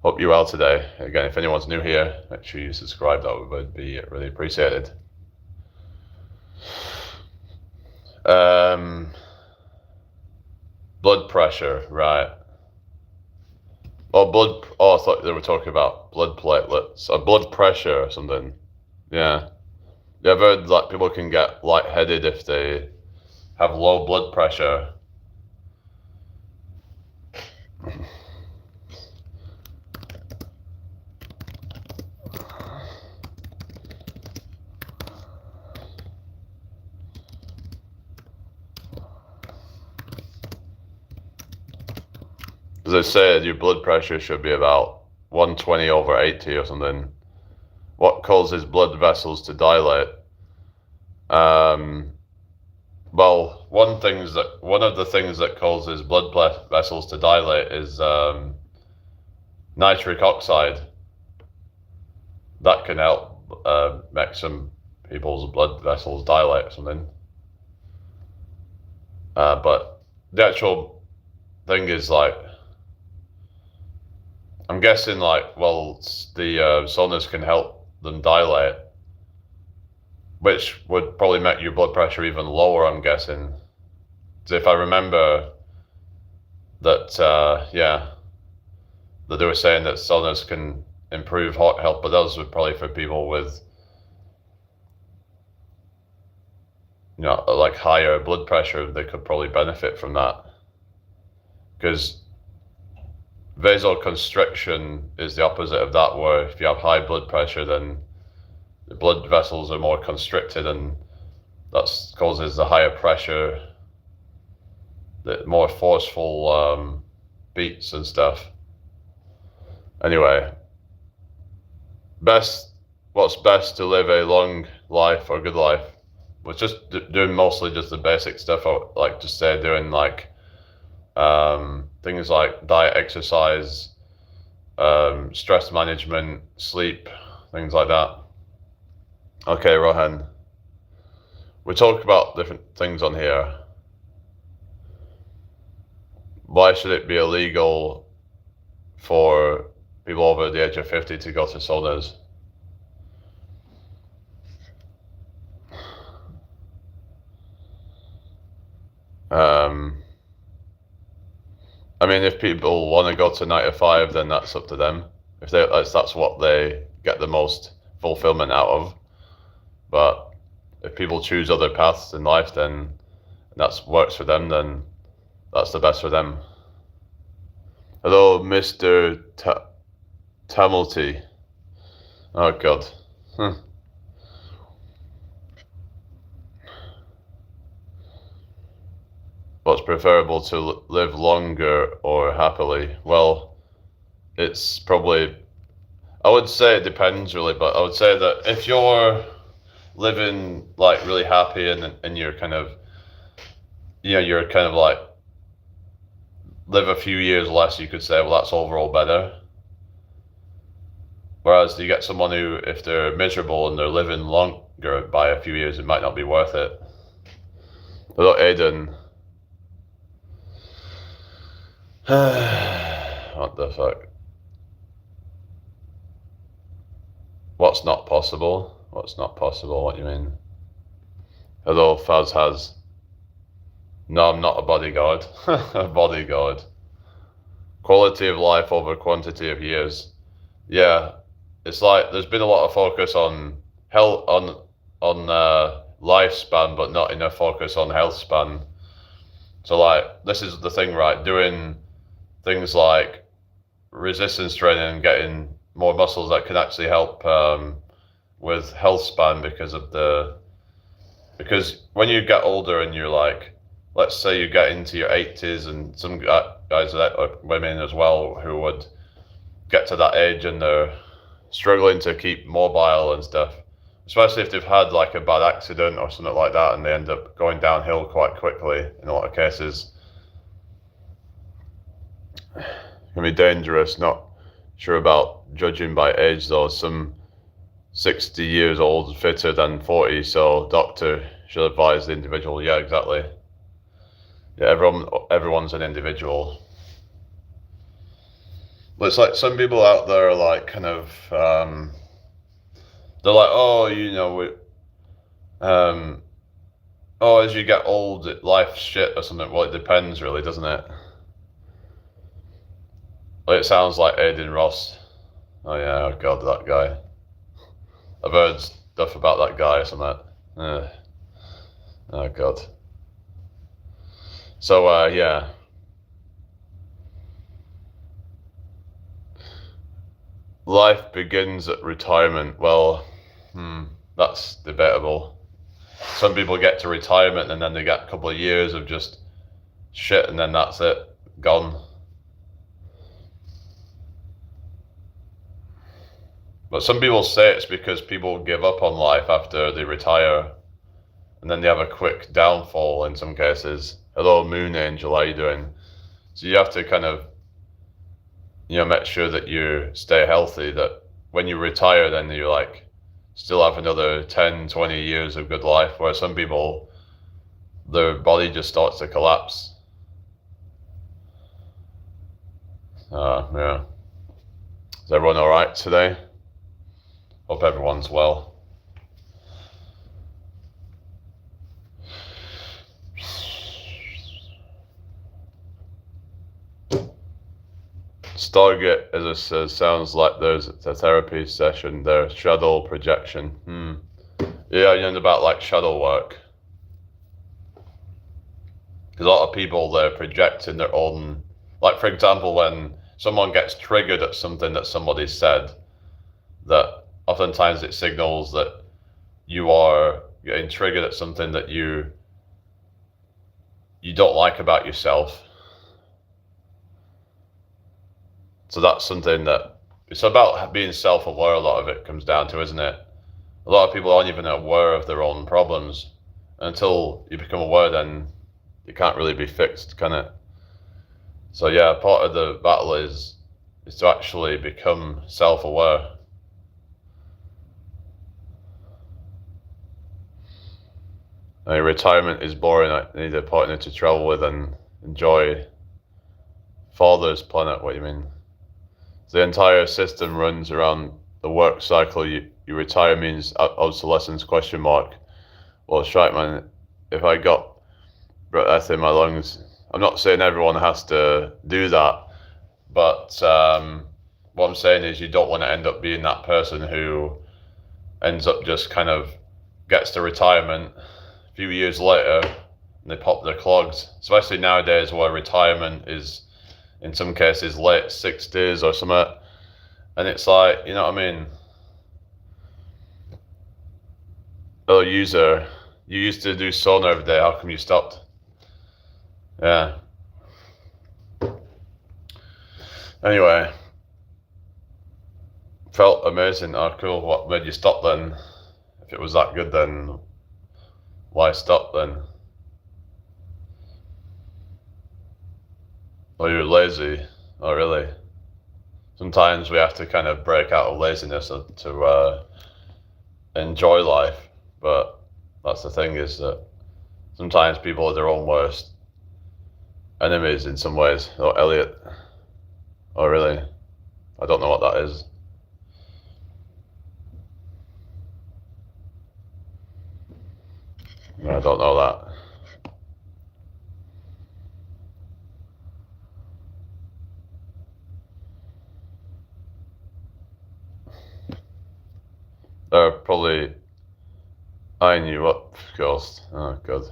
Speaker 1: Hope you're well today. Again, if anyone's new here, make sure you subscribe. That would be really appreciated. Blood pressure, right? Oh, I thought they were talking about blood platelets or blood pressure or something. Yeah. Yeah, I've heard like people can get lightheaded if they have low blood pressure. As I said, your blood pressure should be about 120/80 or something. What causes blood vessels to dilate? Well, one of the things that causes blood vessels to dilate is nitric oxide. That can help make some people's blood vessels dilate or something. But the actual thing is like, I'm guessing like, well, the saunas can help them dilate, which would probably make your blood pressure even lower, I'm guessing. So if I remember that, yeah, that they were saying that saunas can improve heart health, but those would probably for people with, you know, like higher blood pressure, they could probably benefit from that. Because vasoconstriction is the opposite of that, where if you have high blood pressure, then the blood vessels are more constricted, and that causes the higher pressure, the more forceful beats and stuff. Anyway, what's best to live a long life or good life? was just doing mostly just the basic stuff. I like to say doing like things like diet, exercise, stress management, sleep, things like that. Okay, Rohan. We talk about different things on here. Why should it be illegal for people over the age of 50 to go to saunas? I mean, if people want to go to 9 to 5, then that's up to them. If that's what they get the most fulfillment out of. But if people choose other paths in life, then that works for them, then that's the best for them. Hello, Mr. Tamilty. Oh, God. What's preferable, to live longer or happily? Well, it's probably, I would say it depends really, but I would say that if you're living like really happy and you're kind of, you're kind of like, live a few years less, you could say, well, that's overall better. Whereas you get someone who, if they're miserable and they're living longer by a few years, it might not be worth it. Hello, Aiden. What the fuck? What's not possible? What's not possible? What do you mean? Hello, Faz has. No, I'm not a bodyguard. A bodyguard. Quality of life over quantity of years. Yeah, it's like there's been a lot of focus on health, on lifespan, but not enough focus on health span. So like, this is the thing, right? Doing things like resistance training and getting more muscles that can actually help with health span because when you get older and you're like, let's say you get into your 80s, and some guys, women as well, who would get to that age and they're struggling to keep mobile and stuff, especially if they've had like a bad accident or something like that, and they end up going downhill quite quickly in a lot of cases. It can be dangerous. Not sure about judging by age though. Some 60 years old fitter than 40, so doctor should advise the individual. Yeah, exactly. Yeah, everyone's an individual. But it's like some people out there are like kind of they're like, oh, oh, as you get old, life's shit or something. Well, it depends really, doesn't it? It sounds like Aiden Ross. Oh yeah, oh God, that guy. I've heard stuff about that guy or something. Oh God. So yeah. Life begins at retirement. Well, that's debatable. Some people get to retirement and then they get a couple of years of just shit and then that's it, gone. But some people say it's because people give up on life after they retire and then they have a quick downfall in some cases. Hello, Moon Angel, how you doing? So you have to kind of, make sure that you stay healthy, that when you retire, then you like still have another 10, 20 years of good life, where some people, their body just starts to collapse. Yeah. Is everyone all right today? Hope everyone's well. Stargate, as it says, sounds like there's a therapy session there. Shadow projection. Yeah, you know about like shadow work. Because a lot of people, they're projecting their own, like for example, when someone gets triggered at something that somebody said, that oftentimes it signals that you are getting triggered at something that you don't like about yourself. So that's something that, it's about being self-aware. A lot of it comes down to, isn't it? A lot of people aren't even aware of their own problems. Until you become aware, then it can't really be fixed, can it? So yeah, part of the battle is to actually become self-aware. Retirement is boring. I need a partner to travel with and enjoy Father's planet. What do you mean? The entire system runs around the work cycle. You retire means obsolescence, question mark. Well, it's right, man. If I got breath in my lungs, I'm not saying everyone has to do that, but what I'm saying is you don't want to end up being that person who ends up just kind of gets to retirement a few years later and they pop their clogs, especially nowadays where retirement is in some cases late 60s or something. And it's like, you know what I mean? Oh, user, you used to do sauna every day. How come you stopped? Yeah. Anyway, felt amazing. Oh, cool. What made you stop then? If it was that good, then why stop then? Oh, you're lazy. Oh, really? Sometimes we have to kind of break out of laziness to enjoy life. But that's the thing, is that sometimes people are their own worst enemies in some ways. Oh, Elliot. Oh, really? I don't know what that is. I don't know that. They're probably eyeing you up, Ghost. Oh, good.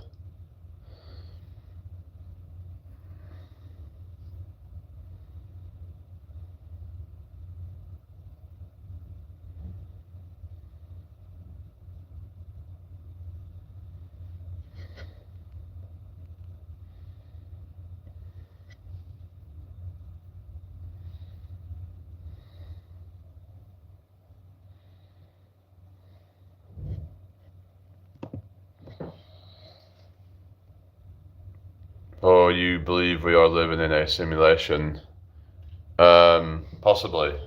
Speaker 1: Oh, you believe we are living in a simulation? Possibly.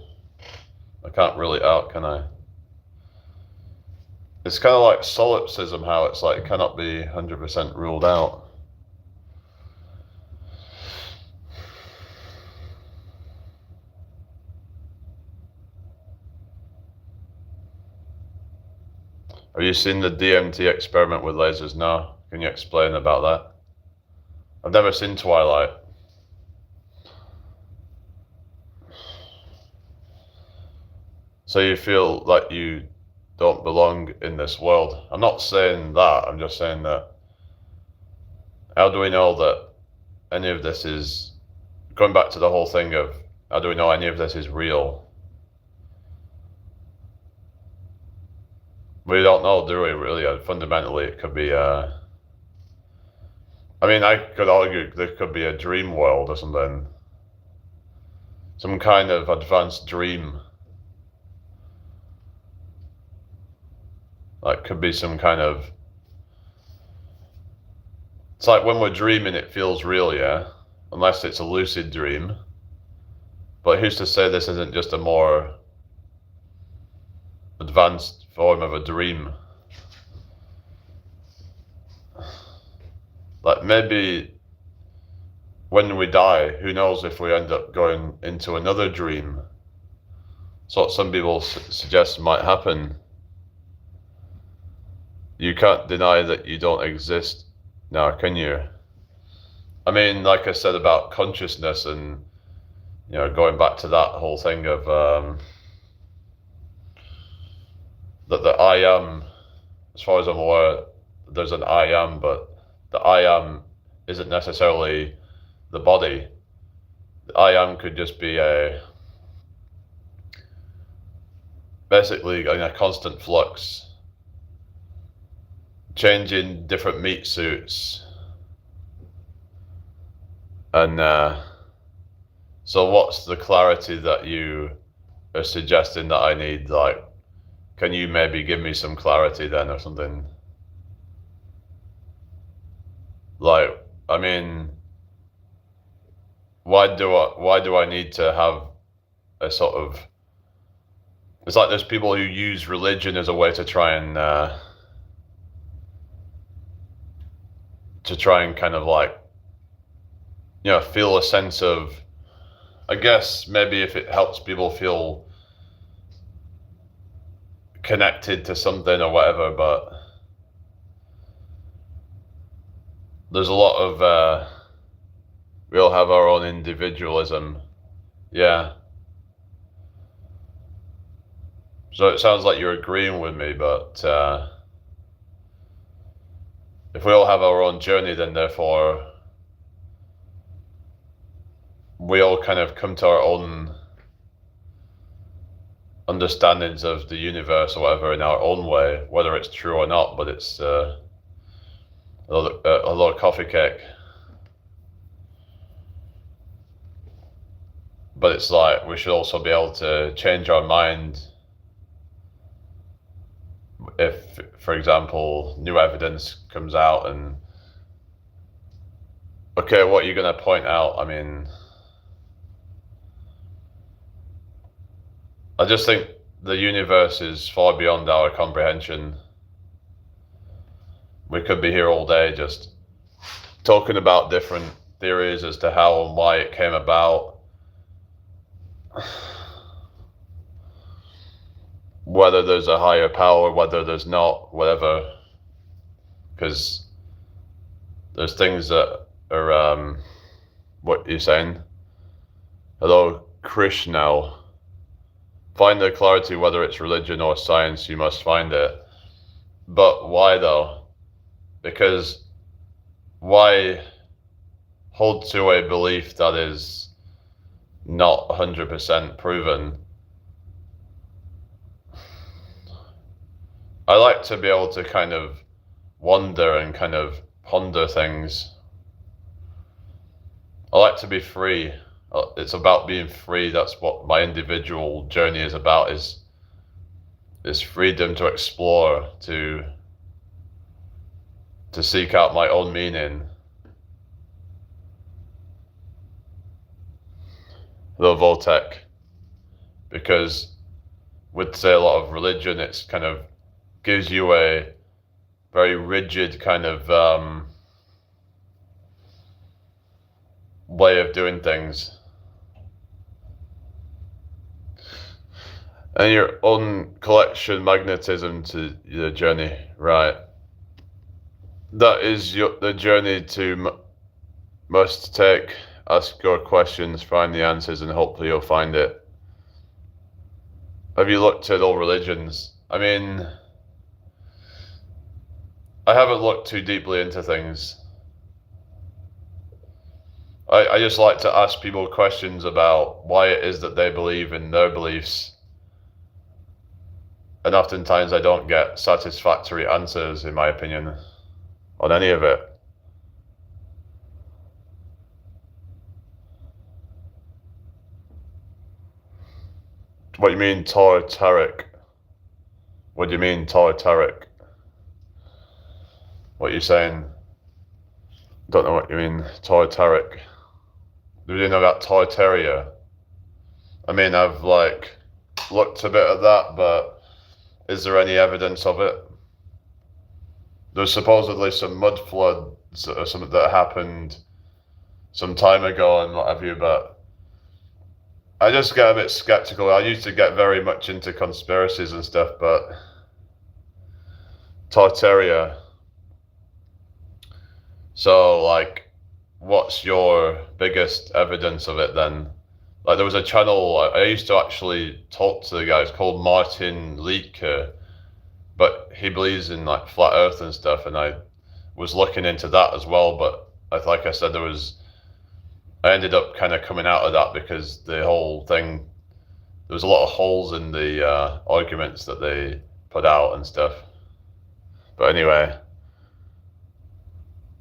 Speaker 1: I can't rule it out, can I? It's kind of like solipsism, how it's like it cannot be 100% ruled out. Have you seen the DMT experiment with lasers now? Can you explain about that? I've never seen Twilight. So you feel like you don't belong in this world. I'm not saying that, I'm just saying that how do we know that any of this is, going back to the whole thing of how do we know any of this is real? We don't know, do we, really? Fundamentally, it could be, I mean, I could argue there could be a dream world or something. Some kind of advanced dream. Like, could be some kind of... It's like when we're dreaming, it feels real, yeah? Unless it's a lucid dream. But who's to say this isn't just a more advanced form of a dream? Like, maybe when we die, who knows if we end up going into another dream? It's what some people suggest might happen. You can't deny that you don't exist now, can you? I mean, like I said about consciousness and, you know, going back to that whole thing of that the I am, as far as I'm aware, there's an I am, but the I am isn't necessarily the body. The I am could just be basically in a constant flux, changing different meat suits. And so what's the clarity that you are suggesting that I need? Like, can you maybe give me some clarity then or something? I mean, why do I need to have a sort of... It's like there's people who use religion as a way to try and kind of like, feel a sense of, I guess maybe if it helps people feel connected to something or whatever, but there's a lot of we all have our own individualism. Yeah. So it sounds like you're agreeing with me, but if we all have our own journey, then therefore we all kind of come to our own understandings of the universe or whatever in our own way, whether it's true or not, but it's a lot of coffee cake. But it's like we should also be able to change our mind if, for example, new evidence comes out and, okay, what are you going to point out? I mean, I just think the universe is far beyond our comprehension. We could be here all day just talking about different theories as to how and why it came about. Whether there's a higher power, whether there's not, whatever. Because there's things that are, what you're saying? Hello, Krishna. Find the clarity, whether it's religion or science, you must find it. But why though? Because why hold to a belief that is not 100% proven? I like to be able to kind of wonder and kind of ponder things. I like to be free. It's about being free. That's what my individual journey is about, is freedom to explore, to seek out my own meaning. Hello, Voltec. Because with, say, a lot of religion, it's kind of gives you a very rigid kind of way of doing things. And your own collection magnetism to the journey, right? That is the journey to must take. Ask your questions, find the answers, and hopefully you'll find it. Have you looked at all religions? I mean, I haven't looked too deeply into things. I just like to ask people questions about why it is that they believe in their beliefs. And oftentimes I don't get satisfactory answers, in my opinion, on any of it. What do you mean, totalitarian? What do you mean, totalitarian? What are you saying? Don't know what you mean, totalitarian. Do you know about totalitarian? I mean, I've like looked a bit at that, but is there any evidence of it? There's supposedly some mud floods or something that happened some time ago and what have you, but I just get a bit skeptical. I used to get very much into conspiracies and stuff, but totalitarian. So, like, what's your biggest evidence of it then? Like, there was a channel, I used to actually talk to the guy, it's called Martin Leake, but he believes in, like, flat earth and stuff, and I was looking into that as well, but like I said, I ended up kind of coming out of that because the whole thing, there was a lot of holes in the arguments that they put out and stuff. But anyway,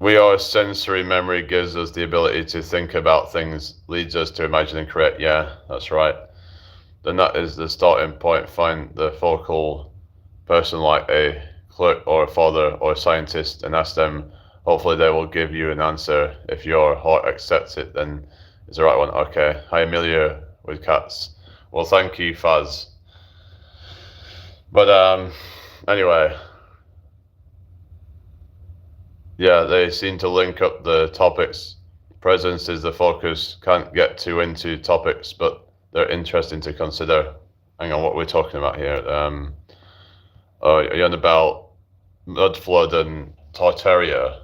Speaker 1: our sensory memory gives us the ability to think about things, leads us to imagine and create. Yeah, that's right. Then that is the starting point. Find the focal person like a clerk or a father or a scientist and ask them, hopefully they will give you an answer. If your heart accepts it, then it's the right one. Okay. Hi, Amelia with cats. Well, thank you, Faz. But anyway, yeah, they seem to link up the topics. Presence is the focus. Can't get too into topics, but they're interesting to consider. Hang on, what we're talking about here. You're on about mud flood and Tartaria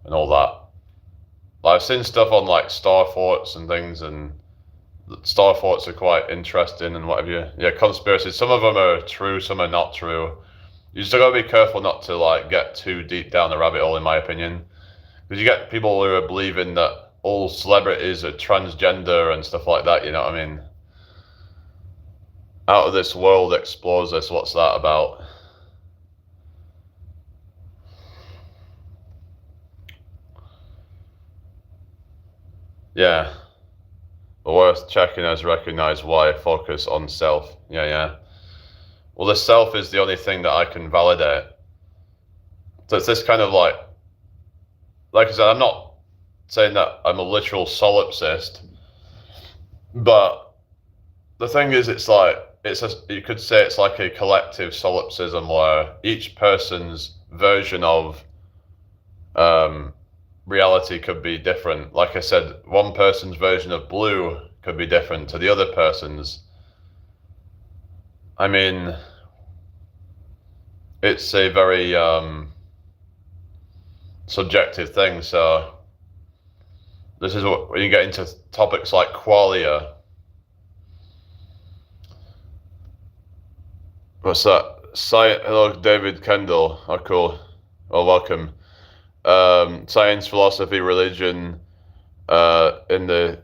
Speaker 1: and all that. I've seen stuff on like star forts and things, and star forts are quite interesting and whatever. Yeah, conspiracies. Some of them are true, some are not true. You just gotta be careful not to like get too deep down the rabbit hole, in my opinion, because you get people who are believing that all celebrities are transgender and stuff like that. You know what I mean? Out of this world explosives. What's that about? Yeah. But worth checking as recognize why focus on self. Yeah. Well, the self is the only thing that I can validate. So it's this kind of like I said, I'm not saying that I'm a literal solipsist, but the thing is, it's like, you could say it's like a collective solipsism where each person's version of reality could be different. Like I said, one person's version of blue could be different to the other person's. I mean, it's a very subjective thing. So this is what, when you get into topics like qualia. What's that? Hello, David Kendall. Oh, cool. Well, welcome. Science, philosophy, religion, in the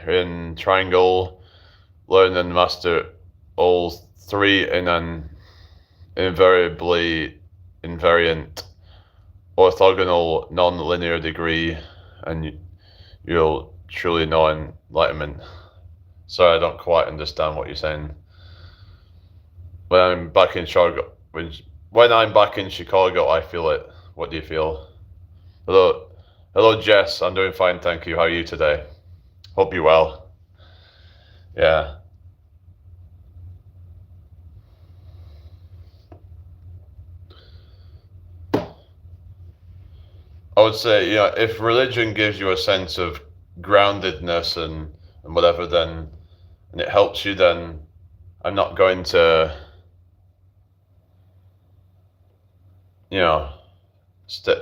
Speaker 1: in triangle, learn and master all three in an invariably invariant orthogonal non-linear degree, and you'll truly know enlightenment. Sorry, I don't quite understand what you're saying. When I'm back in Chicago, when I'm back in Chicago, I feel it. What do you feel? Hello, Jess. I'm doing fine, thank you. How are you today? Hope you're well. Yeah. I would say, if religion gives you a sense of groundedness and whatever, then, and it helps you, then I'm not going to,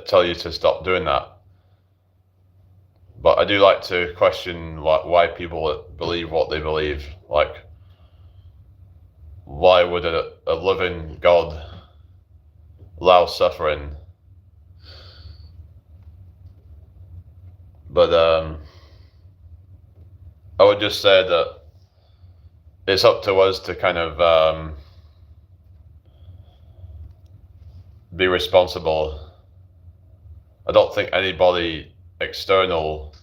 Speaker 1: tell you to stop doing that. But I do like to question why people believe what they believe. Like, why would a living God allow suffering? But I would just say that it's up to us to kind of be responsible. I don't think anybody external,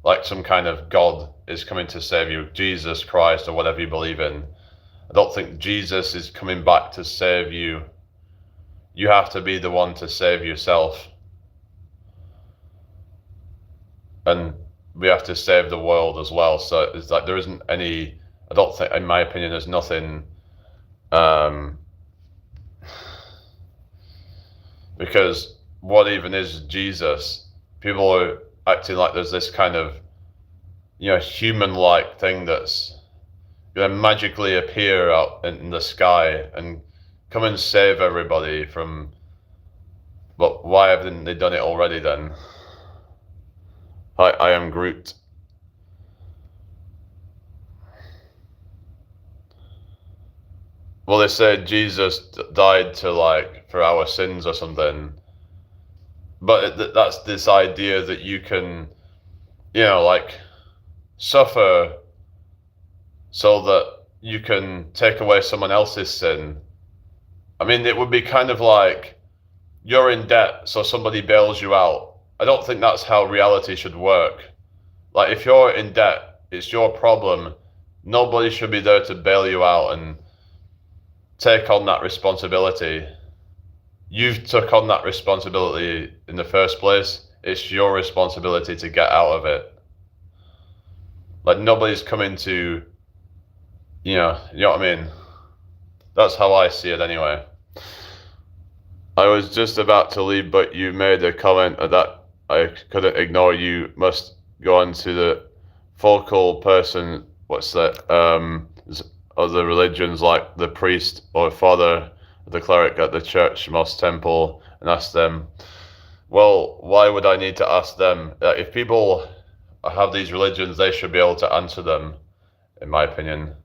Speaker 1: like some kind of God, is coming to save you. Jesus Christ or whatever you believe in. I don't think Jesus is coming back to save you. You have to be the one to save yourself. And we have to save the world as well. So it's like there isn't any, I don't think, in my opinion, there's nothing, because what even is Jesus? People are acting like there's this kind of, human-like thing that's going to magically appear out in the sky and come and save everybody from, but why haven't they done it already then? I am Groot. Well, they said Jesus died for our sins or something. But that's this idea that you can, suffer so that you can take away someone else's sin. I mean, it would be kind of like you're in debt, so somebody bails you out. I don't think that's how reality should work. Like, if you're in debt, it's your problem. Nobody should be there to bail you out and take on that responsibility. You've took on that responsibility in the first place. It's your responsibility to get out of it. Like nobody's coming to, you know what I mean? That's how I see it anyway. I was just about to leave, but you made a comment that I couldn't ignore. You must go on to the focal person, what's that, other religions like the priest or father, the cleric at the church, mosque, temple, and ask them. Well, why would I need to ask them? If people have these religions, they should be able to answer them, in my opinion.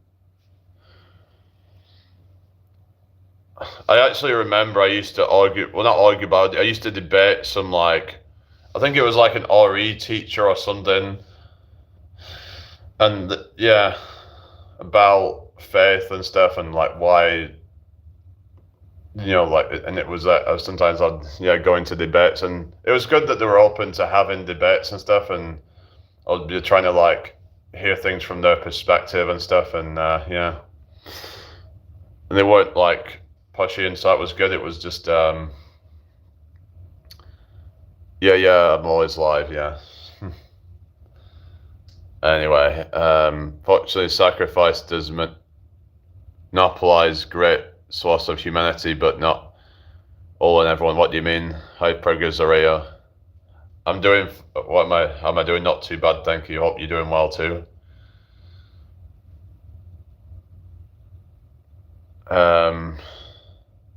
Speaker 1: I actually remember I used to argue, well, not argue about it, I used to debate some, like, I think it was like an RE teacher or something, and yeah, about faith and stuff, and like why, like, and it was that sometimes I'd go into debates, and it was good that they were open to having debates and stuff, and I'd be trying to like hear things from their perspective and stuff, and and they weren't like pushy, and so it was good. It was just I'm always live, yeah. Anyway, fortunately, sacrifice does monopolize great source of humanity, but not all and everyone. What do you mean? Hypergazaria. I'm doing, how am I doing? Not too bad, thank you. Hope you're doing well too.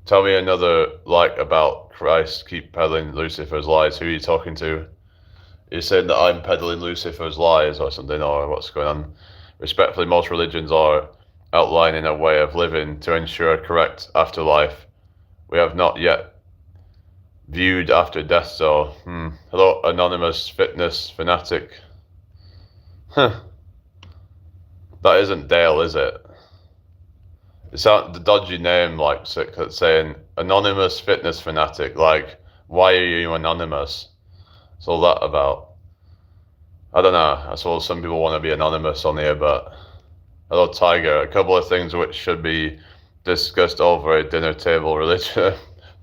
Speaker 1: Tell me another, like, about Christ, keep peddling Lucifer's lies. Who are you talking to? You're saying that I'm peddling Lucifer's lies or something, or what's going on? Respectfully, most religions are outlining a way of living to ensure a correct afterlife. We have not yet viewed after death, so, Hello, anonymous fitness fanatic. That isn't Dale, is it? It's the dodgy name, like, saying anonymous fitness fanatic. Like, why are you anonymous? What's all that about? I don't know. I suppose some people want to be anonymous on here, but hello, Tiger. A couple of things which should be discussed over a dinner table: religion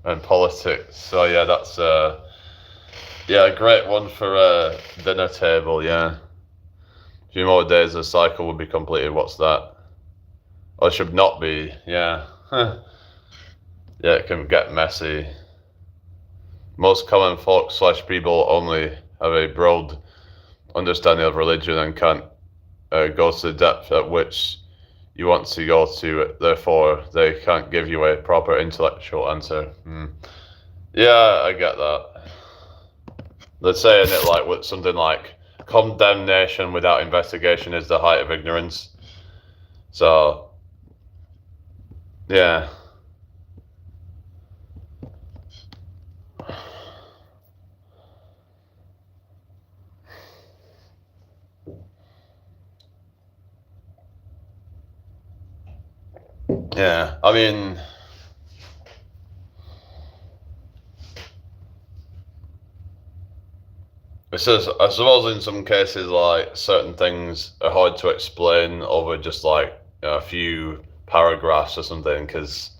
Speaker 1: and politics. So yeah, that's a great one for a dinner table. Yeah, a few more days, the cycle will be completed. What's that? Or it should not be. Yeah, yeah, it can get messy. Most common folk / people only have a broad understanding of religion and can't go to the depth at which you want to go to. Therefore, they can't give you a proper intellectual answer. Yeah, I get that. They're saying it like with something like condemnation without investigation is the height of ignorance. So, yeah. Yeah, I mean, it says, I suppose in some cases, like, certain things are hard to explain over just like a few paragraphs or something, because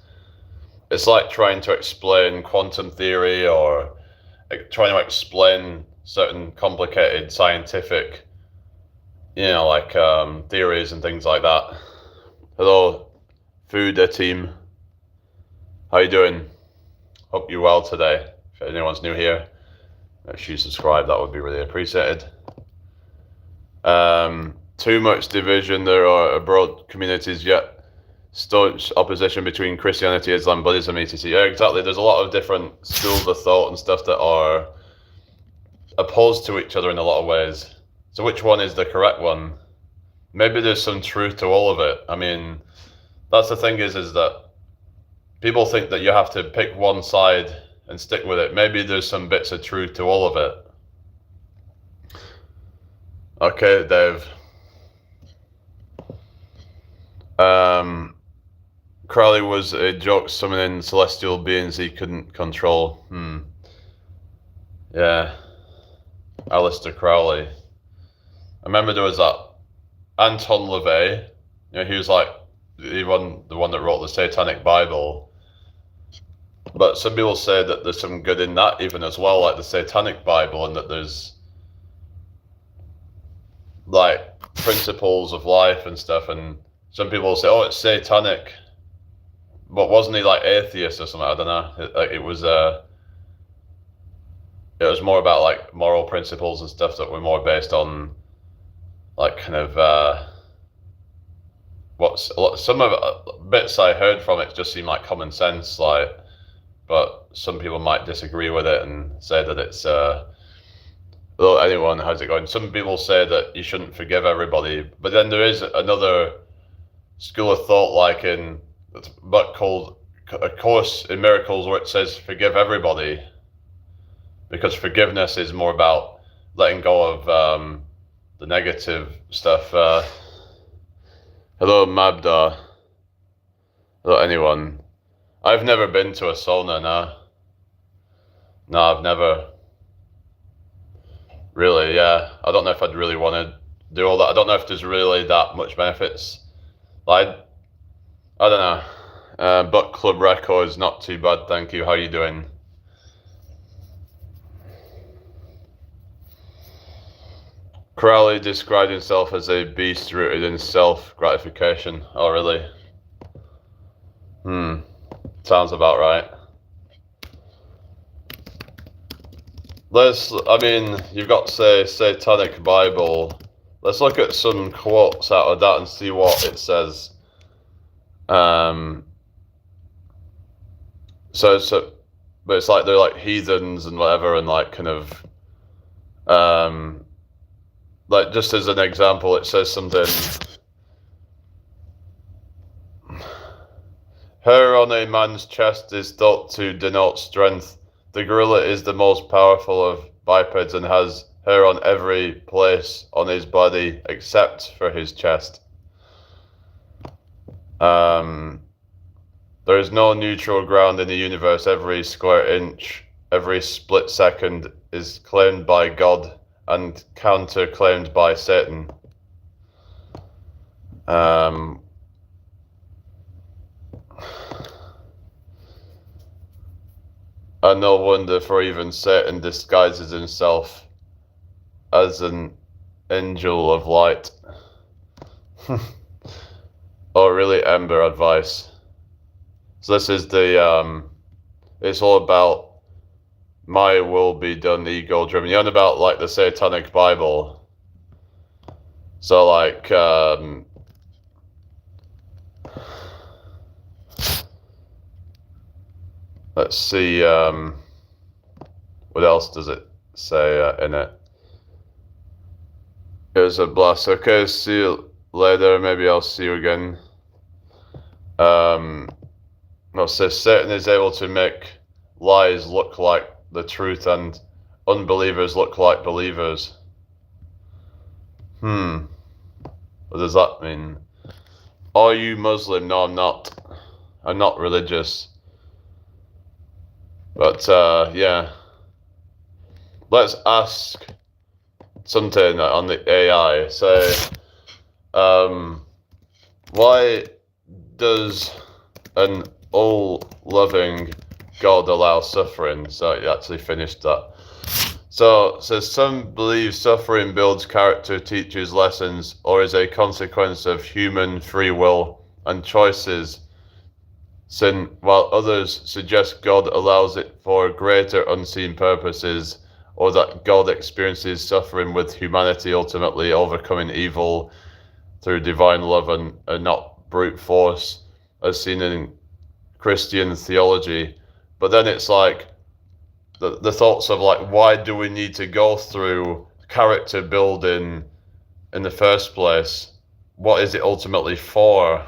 Speaker 1: it's like trying to explain quantum theory or trying to explain certain complicated scientific, like theories and things like that. Hello, Food team. How you doing? Hope you're well today. If anyone's new here, make sure you subscribe. That would be really appreciated. Too much division. There are broad communities yet staunch opposition between Christianity, Islam, Buddhism, etc. Yeah, exactly. There's a lot of different schools of thought and stuff that are opposed to each other in a lot of ways. So which one is the correct one? Maybe there's some truth to all of it. I mean, that's the thing is that people think that you have to pick one side and stick with it. Maybe there's some bits of truth to all of it. Okay, Dave. Crowley was a joke summoning celestial beings he couldn't control. Yeah. Aleister Crowley. I remember there was that Anton LaVey. He was like the one that wrote the Satanic Bible. But some people say that there's some good in that even as well, like the Satanic Bible, and that there's like principles of life and stuff. And some people say, "Oh, it's satanic," but wasn't he like atheist or something? I don't know. It was more about like moral principles and stuff that were more based on like kind of some of bits I heard from it just seem like common sense, like, but some people might disagree with it and say that it's well, anyone, how's it going? Some people say that you shouldn't forgive everybody, but then there is another school of thought, like in a book called A Course in Miracles, where it says forgive everybody, because forgiveness is more about letting go of the negative stuff. Hello, Mabda. Hello, anyone. I've never been to a sauna, no. No, I've never. Really, yeah. I don't know if I'd really want to do all that. I don't know if there's really that much benefits. Like, I don't know. Book Club Records, not too bad, thank you. How are you doing? Crowley described himself as a beast rooted in self-gratification. Oh, really? Sounds about right. You've got to say Satanic Bible. Let's look at some quotes out of that and see what it says. But it's like they're like heathens and whatever, and like kind of, like just as an example, it says something. Hair on a man's chest is thought to denote strength. The gorilla is the most powerful of bipeds and has hair on every place on his body except for his chest. There is no neutral ground in the universe. Every square inch, every split second is claimed by God and counter-claimed by Satan. And no wonder, for even Satan disguises himself as an angel of light. Oh, really, Ember advice. So this is it's all about my will be done, ego driven. You're on about like the Satanic Bible. So like, let's see, what else does it say in it? It was a blast. Okay, see you later. Maybe I'll see you again. No, it says Satan is able to make lies look like the truth and unbelievers look like believers. What does that mean? Are you Muslim? No, I'm not. I'm not religious. But yeah, let's ask something on the AI. Say, why does an all-loving God allow suffering? So you actually finished that. So it says, some believe suffering builds character, teaches lessons, or is a consequence of human free will and choices. Sin, while others suggest God allows it for greater unseen purposes, or that God experiences suffering with humanity ultimately overcoming evil through divine love and not brute force, as seen in Christian theology. But then it's like the thoughts of like, why do we need to go through character building in the first place? What is it ultimately for?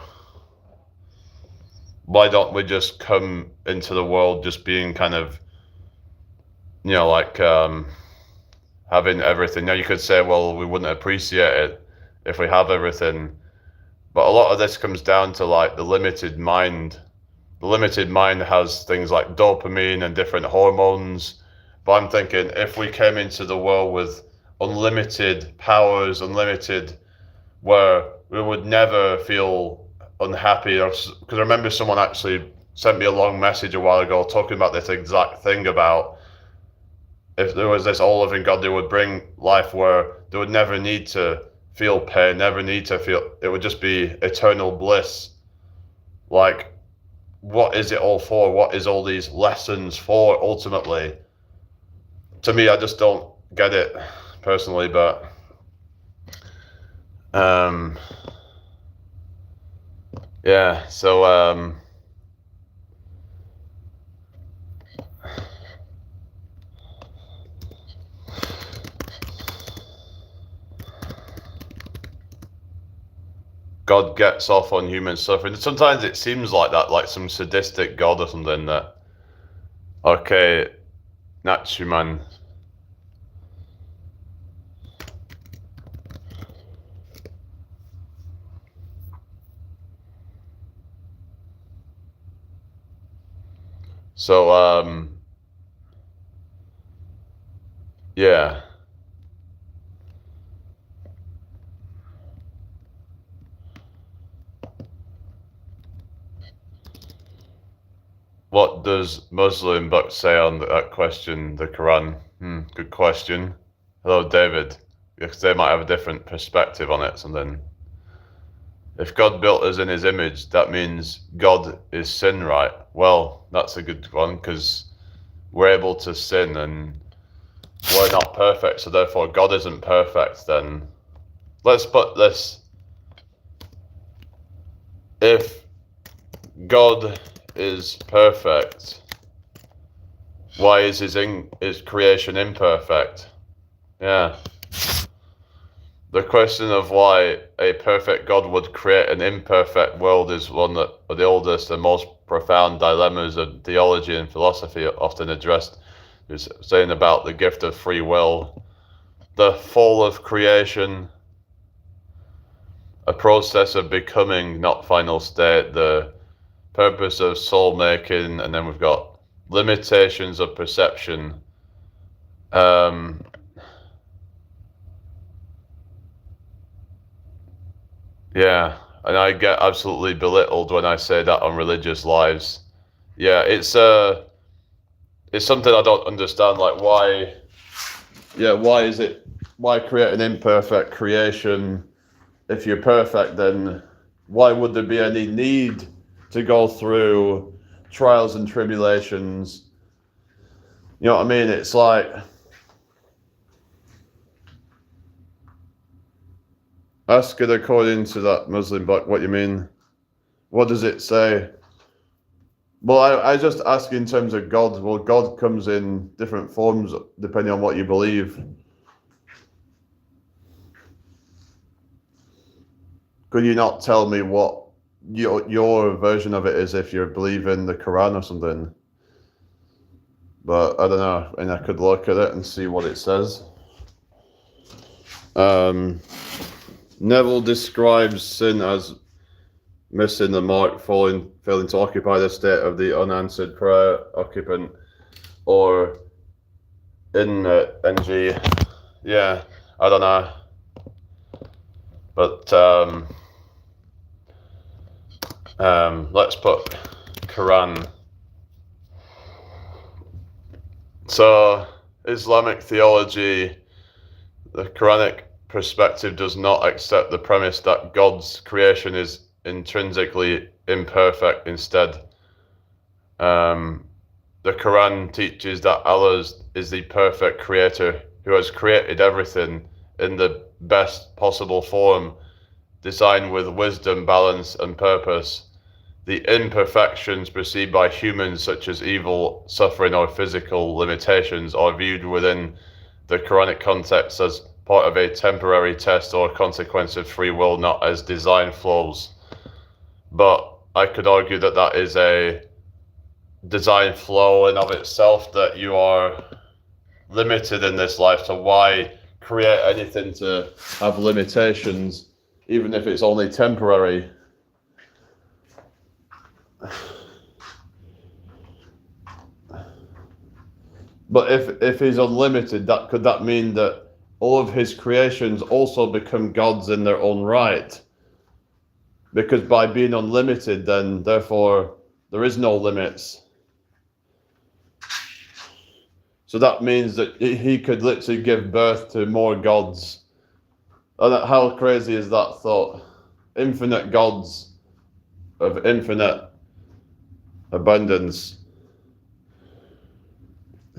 Speaker 1: Why don't we just come into the world just being kind of, like having everything? Now you could say, well, we wouldn't appreciate it if we have everything. But a lot of this comes down to like the limited mind. The limited mind has things like dopamine and different hormones. But I'm thinking if we came into the world with unlimited powers, where we would never feel unhappy, because I remember someone actually sent me a long message a while ago talking about this exact thing about if there was this all-living God, they would bring life where they would never need to feel pain, never need to feel, it would just be eternal bliss. Like, what is it all for? What is all these lessons for ultimately? To me, I just don't get it personally, but yeah, so God gets off on human suffering. Sometimes it seems like that, like some sadistic God or something that, okay, Natchuman. So, yeah. What does Muslim book say on that question, the Quran? Good question. Hello, David. Because they might have a different perspective on it, something. If God built us in his image, that means God is sin, right? Well, that's a good one, because we're able to sin and we're not perfect, so therefore God isn't perfect. Then let's put this: if God is perfect, why is his creation imperfect? Yeah. The question of why a perfect God would create an imperfect world is one of the oldest and most profound dilemmas of theology and philosophy, often addressed. Is saying about the gift of free will, the fall of creation, a process of becoming, not final state, the purpose of soul making, and then we've got limitations of perception. Yeah, and I get absolutely belittled when I say that on religious lives. Yeah, it's something I don't understand. Like, why? Yeah, why is it? Why create an imperfect creation? If you're perfect, then why would there be any need to go through trials and tribulations? You know what I mean? It's like, ask it according to that Muslim book. What you mean? What does it say? Well, I just ask in terms of God. Well, God comes in different forms depending on what you believe. Could you not tell me what your version of it is if you believe in the Quran or something? But I don't know, and I could look at it and see what it says. Neville describes sin as missing the mark, failing to occupy the state of the unanswered prayer occupant, or in NG. Yeah, I don't know. But let's put Quran. So, Islamic theology, the Quranic perspective does not accept the premise that God's creation is intrinsically imperfect. Instead, the Quran teaches that Allah is the perfect creator who has created everything in the best possible form, designed with wisdom, balance, and purpose. The imperfections perceived by humans, such as evil, suffering, or physical limitations, are viewed within the Quranic context as part of a temporary test or consequence of free will, not as design flaws. But I could argue that that is a design flaw in of itself, that you are limited in this life, so why create anything to have limitations, even if it's only temporary? But if he's unlimited, could that mean that all of his creations also become gods in their own right? because by being unlimited, then therefore there is no limits. So that means that he could literally give birth to more gods. And how crazy is that thought? Infinite gods of infinite abundance.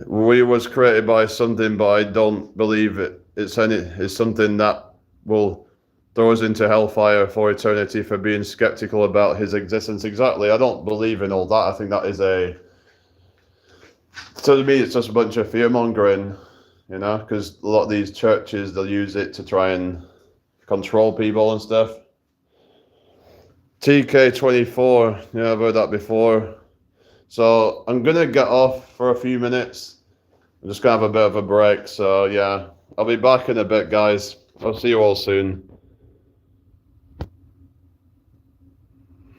Speaker 1: We was created by something, but I don't believe it's something that will throw us into hellfire for eternity for being skeptical about his existence. Exactly. I don't believe in all that. I think that is to me, it's just a bunch of fear mongering, because a lot of these churches, they'll use it to try and control people and stuff. TK24, yeah, I've heard that before. So I'm going to get off for a few minutes. I'm just going to have a bit of a break. So yeah, I'll be back in a bit, guys. I'll see you all soon.